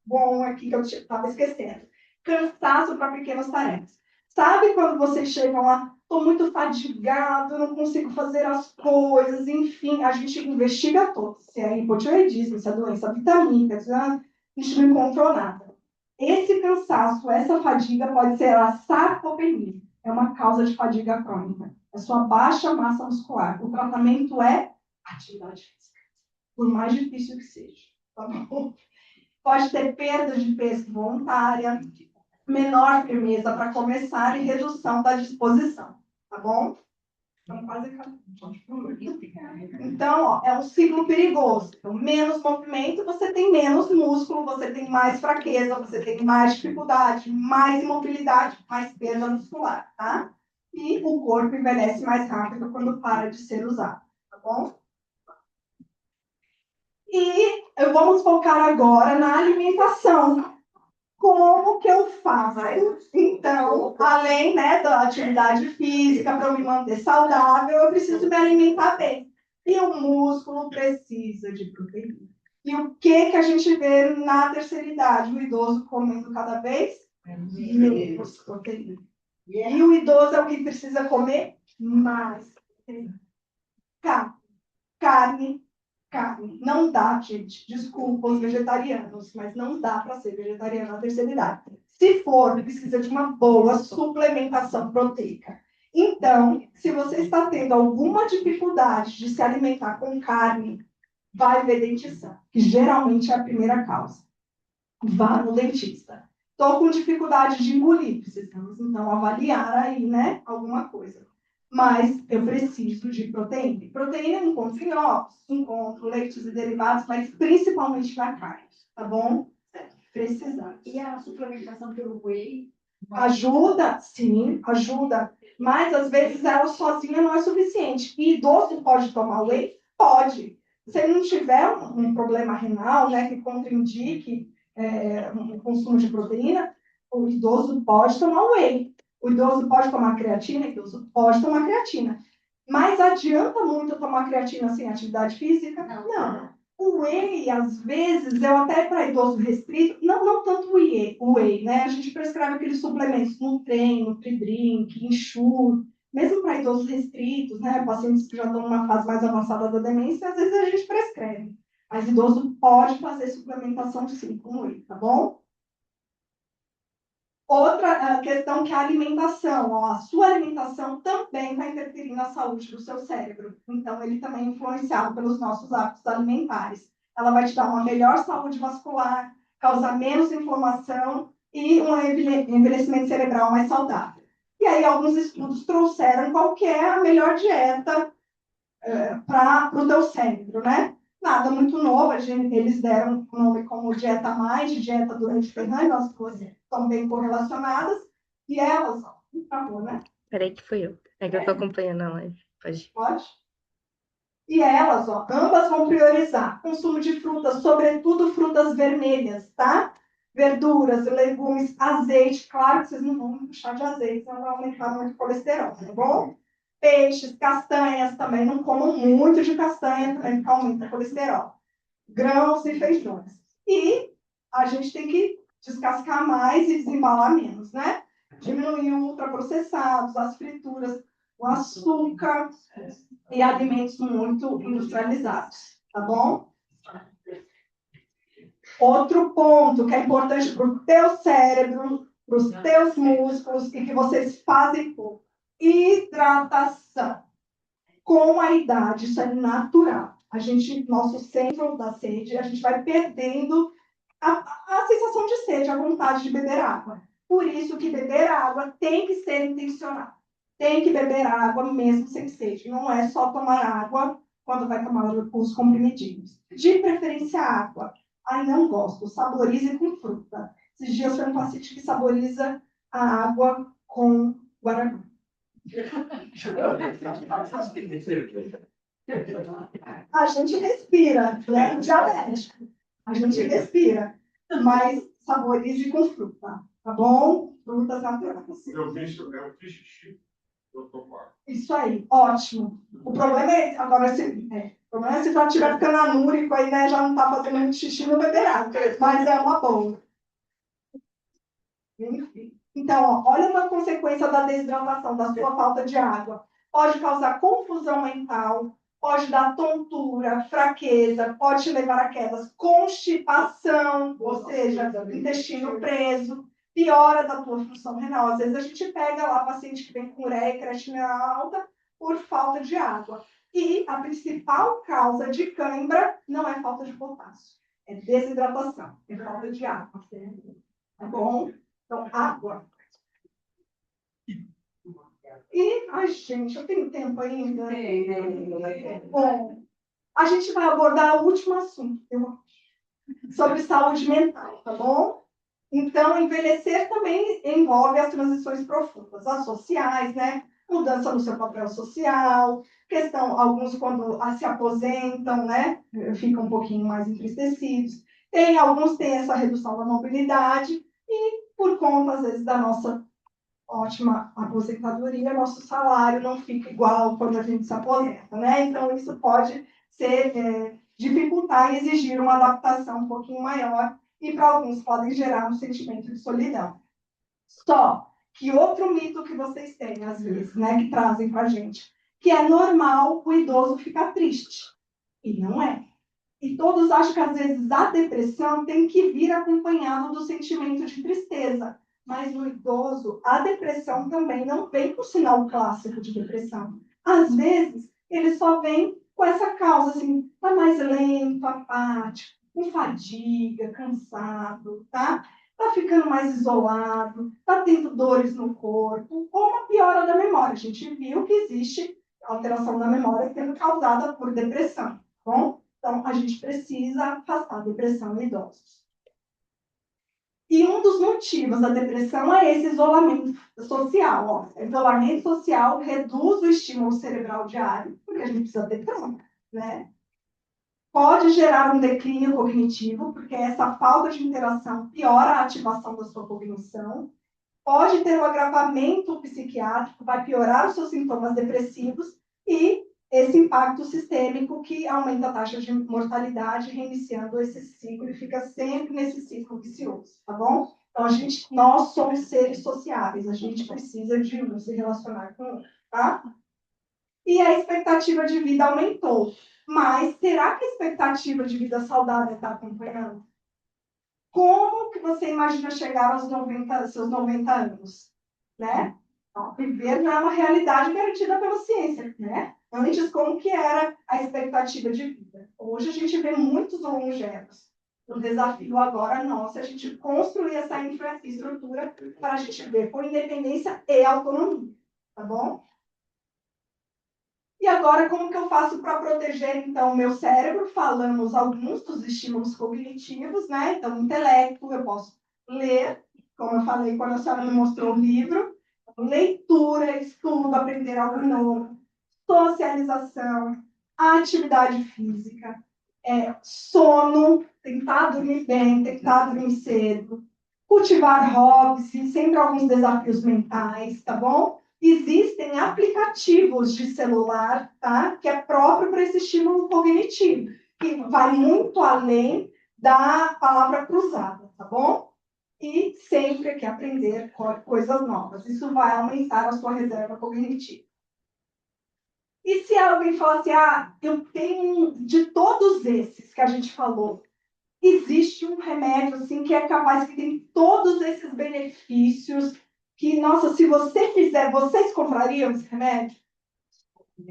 Bom, aqui que eu estava esquecendo. Cansaço para pequenas tarefas. Sabe quando vocês chegam lá, estou muito fadigado, não consigo fazer as coisas, enfim, a gente investiga tudo. Se é hipotireoidismo, se é doença vitamínica, a gente não encontrou nada. Esse cansaço, essa fadiga pode ser a sarcopenia. É uma causa de fadiga crônica. É sua baixa massa muscular. O tratamento é atividade física, por mais difícil que seja. Tá bom? Pode ter perda de peso voluntária, menor firmeza para começar e redução da disposição, tá bom? Então, ó, é um ciclo perigoso. Então, menos movimento, você tem menos músculo, você tem mais fraqueza, você tem mais dificuldade, mais imobilidade, mais perda muscular, tá? E o corpo envelhece mais rápido quando para de ser usado, tá bom? E vamos focar agora na alimentação. Como que eu faço? Então, além, né, da atividade física, para eu me manter saudável, eu preciso me alimentar bem. E o músculo precisa de proteína. E o que a gente vê na terceira idade? O idoso comendo cada vez menos proteína. E o idoso é o que precisa comer mais proteína. Carne. Não dá, gente. Desculpa os vegetarianos, mas não dá para ser vegetariano na terceira idade. Se for, precisa de uma boa suplementação proteica. Então, se você está tendo alguma dificuldade de se alimentar com carne, vai ver dentista, que geralmente é a primeira causa. Vá no dentista. Estou com dificuldade de engolir, precisamos então avaliar aí, né, alguma coisa. Mas eu preciso de proteína. Proteína eu encontro em ovos, encontro leites e derivados, mas principalmente na carne, tá bom? Precisamos. E a suplementação pelo whey? Ajuda, sim, ajuda. Mas às vezes ela sozinha não é suficiente. E idoso pode tomar whey? Pode. Se ele não tiver um problema renal, né, que contraindique um consumo de proteína, o idoso pode tomar whey. O idoso pode tomar creatina? O idoso pode tomar creatina. Mas adianta muito tomar creatina sem atividade física? Não. O whey, às vezes, eu até para idoso restrito, não tanto o whey, né? A gente prescreve aqueles suplementos Nutren, Nutridrink, Ensure, mesmo para idosos restritos, né? Pacientes que já estão numa fase mais avançada da demência, às vezes a gente prescreve. Mas idoso pode fazer suplementação sim com whey, tá bom? Outra questão que é a alimentação. Ó, a sua alimentação também vai interferir na saúde do seu cérebro. Então, ele também é influenciado pelos nossos hábitos alimentares. Ela vai te dar uma melhor saúde vascular, causar menos inflamação e um envelhecimento cerebral mais saudável. E aí, alguns estudos trouxeram qual que é a melhor dieta para o teu cérebro, né? Nada muito novo, eles deram o nome como dieta mais, dieta do Mediterrâneo, as duas estão bem correlacionadas, e elas, por favor, né? Peraí que fui eu. É que eu tô acompanhando a live. Pode? E elas, ó, ambas vão priorizar consumo de frutas, sobretudo frutas vermelhas, tá? Verduras, legumes, azeite. Claro que vocês não vão puxar de azeite, senão vai aumentar muito o colesterol, tá bom? Peixes, castanhas também, não comam muito de castanha, também porque aumenta o colesterol. Grãos e feijões. E a gente tem que descascar mais e desembalar menos, né? Diminuir o ultraprocessados, as frituras, o açúcar e alimentos muito industrializados, tá bom? Outro ponto que é importante para o teu cérebro, para os teus músculos e que vocês fazem pouco. Hidratação. Com a idade, isso é natural. Nosso centro da sede, a gente vai perdendo a sensação de sede, a vontade de beber água. Por isso que beber água tem que ser intencional. Tem que beber água mesmo sem sede. Não é só tomar água quando vai tomar os comprimidinhos. De preferência, água. Ai, não gosto. Saborize com fruta. Esses dias foi um paciente que saboriza a água com guaraná. A gente respira, né? Diabético. A gente respira, mas saborize com fruta, tá bom? Frutas naturais. Eu fiz xixi, eu tô com água. Isso aí, ótimo. O problema é, agora, o problema é se já estiver ficando anúrico, aí né, já não está fazendo muito xixi, não beberá, mas é uma boa. Enfim. Então, ó, olha uma consequência da desidratação, da sua falta de água. Pode causar confusão mental, pode dar tontura, fraqueza, pode te levar a quedas, constipação, ou seja, intestino preso, piora da tua função renal. Às vezes a gente pega lá paciente que vem com ureia e creatinina alta por falta de água. E a principal causa de cãibra não é falta de potássio, é desidratação, é falta de água. Tá bom? Então, água. E, ai, gente, eu tenho tempo ainda? Bom, a gente vai abordar o último assunto, eu acho, sobre saúde mental, tá bom? Então, envelhecer também envolve as transições profundas, as sociais, né? Mudança no seu papel social, alguns quando se aposentam, né? Ficam um pouquinho mais entristecidos. Alguns têm essa redução da mobilidade e, por conta, às vezes, da nossa ótima aposentadoria, nosso salário não fica igual quando a gente se aposenta, né? Então, isso pode dificultar e exigir uma adaptação um pouquinho maior e, para alguns, podem gerar um sentimento de solidão. Só que outro mito que vocês têm, às vezes, né, que trazem para a gente, que é normal o idoso ficar triste. E não é. E todos acham que, às vezes, a depressão tem que vir acompanhado do sentimento de tristeza. Mas no idoso, a depressão também não vem com sinal clássico de depressão. Às vezes, ele só vem com essa causa, assim, tá mais lento, apático, com fadiga, cansado, tá? Tá ficando mais isolado, tá tendo dores no corpo, ou uma piora da memória. A gente viu que existe alteração da memória sendo causada por depressão, tá bom? Então, a gente precisa afastar a depressão em idosos. E um dos motivos da depressão é esse isolamento social. Ó. Isolamento social reduz o estímulo cerebral diário, porque a gente precisa ter tempo, né? Pode gerar um declínio cognitivo, porque essa falta de interação piora a ativação da sua cognição. Pode ter um agravamento psiquiátrico, vai piorar os seus sintomas depressivos e esse impacto sistêmico que aumenta a taxa de mortalidade, reiniciando esse ciclo e fica sempre nesse ciclo vicioso, tá bom? Então, nós somos seres sociáveis, a gente precisa de se relacionar com o outro, tá? E a expectativa de vida aumentou. Mas será que a expectativa de vida saudável está acompanhando? Como que você imagina chegar aos seus 90 anos? Né? Então, viver não é uma realidade garantida pela ciência, né? Antes, como que era a expectativa de vida? Hoje a gente vê muitos longevos. O desafio agora nosso é a gente construir essa infraestrutura para a gente ver com independência e autonomia, tá bom? E agora, como que eu faço para proteger, então, o meu cérebro? Falamos alguns dos estímulos cognitivos, né? Então, intelecto, eu posso ler, como eu falei quando a senhora me mostrou o livro, leitura, estudo, aprender algo novo, socialização, atividade física, sono, tentar dormir bem, tentar dormir cedo, cultivar hobbies, e sempre alguns desafios mentais, tá bom? Existem aplicativos de celular, tá? Que é próprio para esse estímulo cognitivo, que vai muito além da palavra cruzada, tá bom? e sempre quer aprender coisas novas. Isso vai aumentar a sua reserva cognitiva. E se alguém falar assim, eu tenho, de todos esses que a gente falou, existe um remédio assim, que é capaz, que tem todos esses benefícios, que, nossa, se você fizer, vocês comprariam esse remédio? Se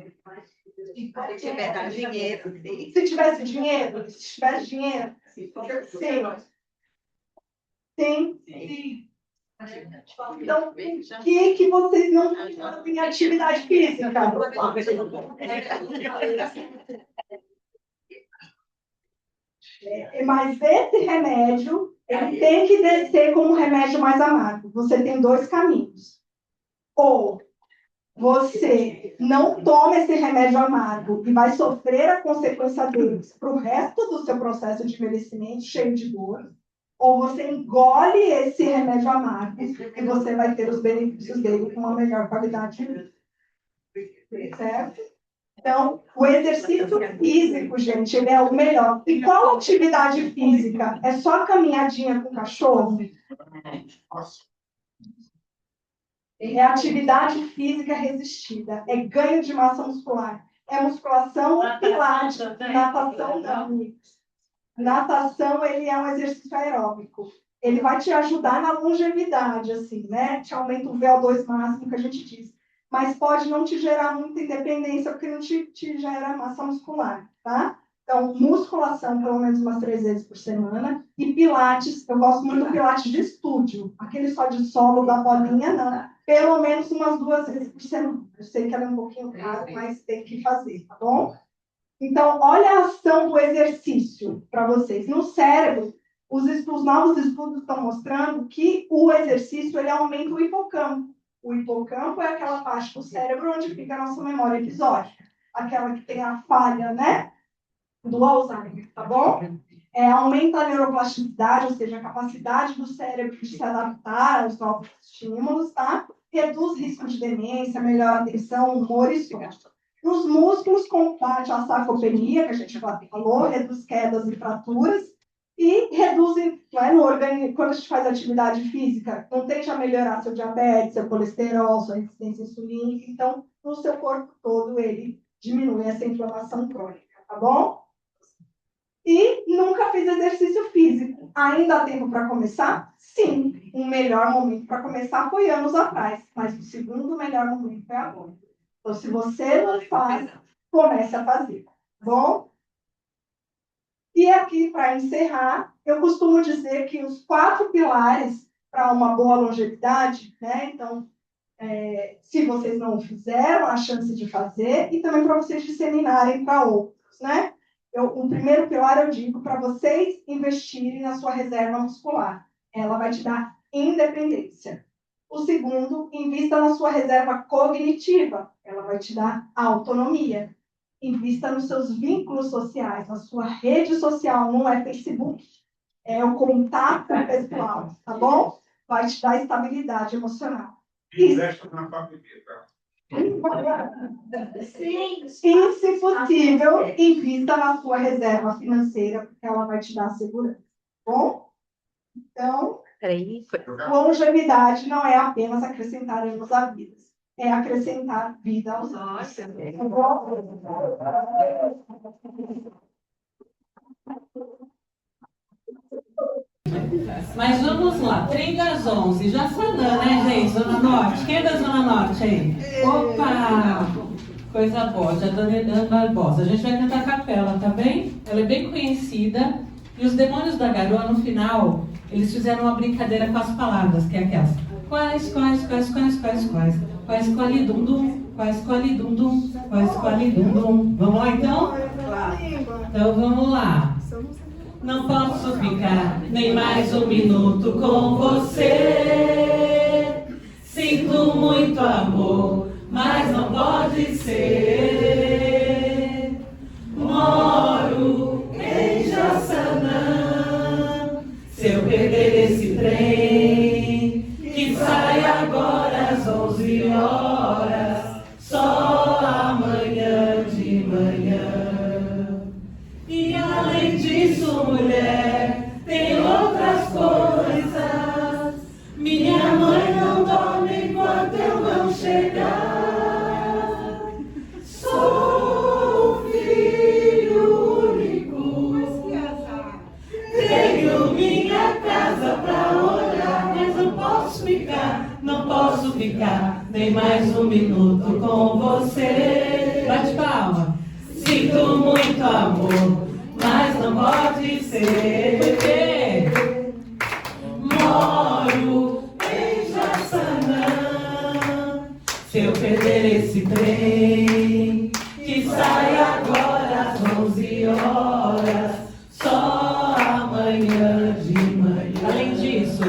tiver dinheiro, sim. Se tivesse dinheiro? Se tivesse dinheiro? Sim. Sim. Então, por que vocês não fazem atividade física? Mas esse remédio, ele tem que descer como um remédio mais amargo. Você tem dois caminhos. Ou você não toma esse remédio amargo e vai sofrer a consequência deles para o resto do seu processo de envelhecimento, cheio de dor. Ou você engole esse remédio amargo e você vai ter os benefícios dele com uma melhor qualidade de vida. Certo? Então, o exercício físico, gente, ele é o melhor. E qual atividade física? É só caminhadinha com o cachorro? É atividade física resistida. É ganho de massa muscular. É musculação ou pilates. Natação não, amigos. Natação, ele é um exercício aeróbico. Ele vai te ajudar na longevidade, assim, né? Te aumenta o VO2 máximo, que a gente diz. Mas pode não te gerar muita independência, porque não te gera massa muscular, tá? Então, musculação, pelo menos umas 3 vezes por semana. E pilates, eu gosto muito do pilates de estúdio. Aquele só de solo da bolinha, não. Pelo menos umas 2 vezes por semana. Eu sei que ela é um pouquinho caro, mas tem que fazer, tá bom? Então, olha a ação do exercício para vocês. No cérebro, os novos estudos estão mostrando que o exercício ele aumenta o hipocampo. O hipocampo é aquela parte do cérebro onde fica a nossa memória episódica. Aquela que tem a falha, né? Do Alzheimer, tá bom? Aumenta a neuroplasticidade, ou seja, a capacidade do cérebro de se adaptar aos novos estímulos, tá? Reduz risco de demência, melhora a atenção, humor e sono. Nos músculos, combate a sarcopenia, que a gente falou, reduz quedas e fraturas, e reduz, no organismo, quando a gente faz atividade física, não tende a melhorar seu diabetes, seu colesterol, sua resistência insulínica, então, no seu corpo todo, ele diminui essa inflamação crônica, tá bom? E nunca fiz exercício físico. Ainda há tempo para começar? Sim. O melhor momento para começar foi anos atrás, mas o segundo melhor momento é agora. Então, se você não faz, comece a fazer. Bom? E aqui, para encerrar, eu costumo dizer que os 4 pilares para uma boa longevidade, né? Então, se vocês não fizeram, a chance de fazer, e também para vocês disseminarem para outros, né? O primeiro pilar eu digo para vocês investirem na sua reserva muscular. Ela vai te dar independência. O segundo, invista na sua reserva cognitiva. Ela vai te dar autonomia. Invista nos seus vínculos sociais, na sua rede social, não é Facebook, é o contato pessoal, tá bom? Vai te dar estabilidade emocional. Investe na família, tá? E, se possível, invista na sua reserva financeira, porque ela vai te dar segurança. Bom? Então, longevidade não é apenas acrescentar anos à vida, é acrescentar vida aos anos. Mas vamos lá, 3 das 11, Jaçanã, né, gente? Zona Norte. Quem é da Zona Norte aí? Opa! Coisa boa, já Dona Ana Barbosa. A gente vai cantar a capela, tá bem? Ela é bem conhecida. E os Demônios da Garoa, no final, eles fizeram uma brincadeira com as palavras, que é aquelas. Quais, quali, dum, dum. Quais, quali, dum, dum. Quais, quali, dum, dum. Vamos lá, então? Então, vamos lá. Não posso ficar nem mais um minuto com você. Sinto muito amor, mas não pode ser. Moro em Jaçanã. Se eu perder esse trem, que sai agora às 11 horas, só amanhã de manhã. E além disso, mulher, tem outras coisas posso ficar nem mais um minuto com você. Bate palma. Sinto muito amor, mas não pode ser. Porque moro em Jaçanã. Se eu perder esse trem, que sai agora às 11 horas, só amanhã de manhã. Além disso,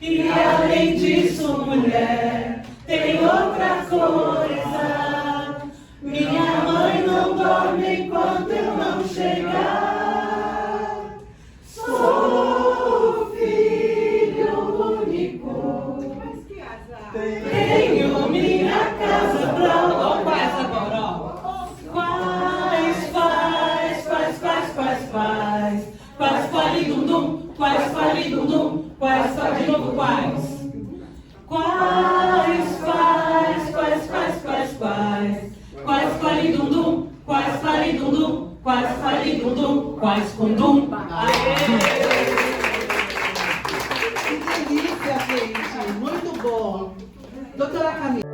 e além disso, mulher, tem outra coisa. Minha mãe não dorme enquanto eu não chegar. Sou filho único. Tenho minha casa própria. Ó, quais agora, ó. Quais, falidum-dum, quais, falidum-dum, quais, de novo, quais. Quais, falidum-dum, quais, falidum-dum, quais, falidum-dum, quais, com-dum. Aê! Que delícia, gente. Muito bom. Doutora Camila.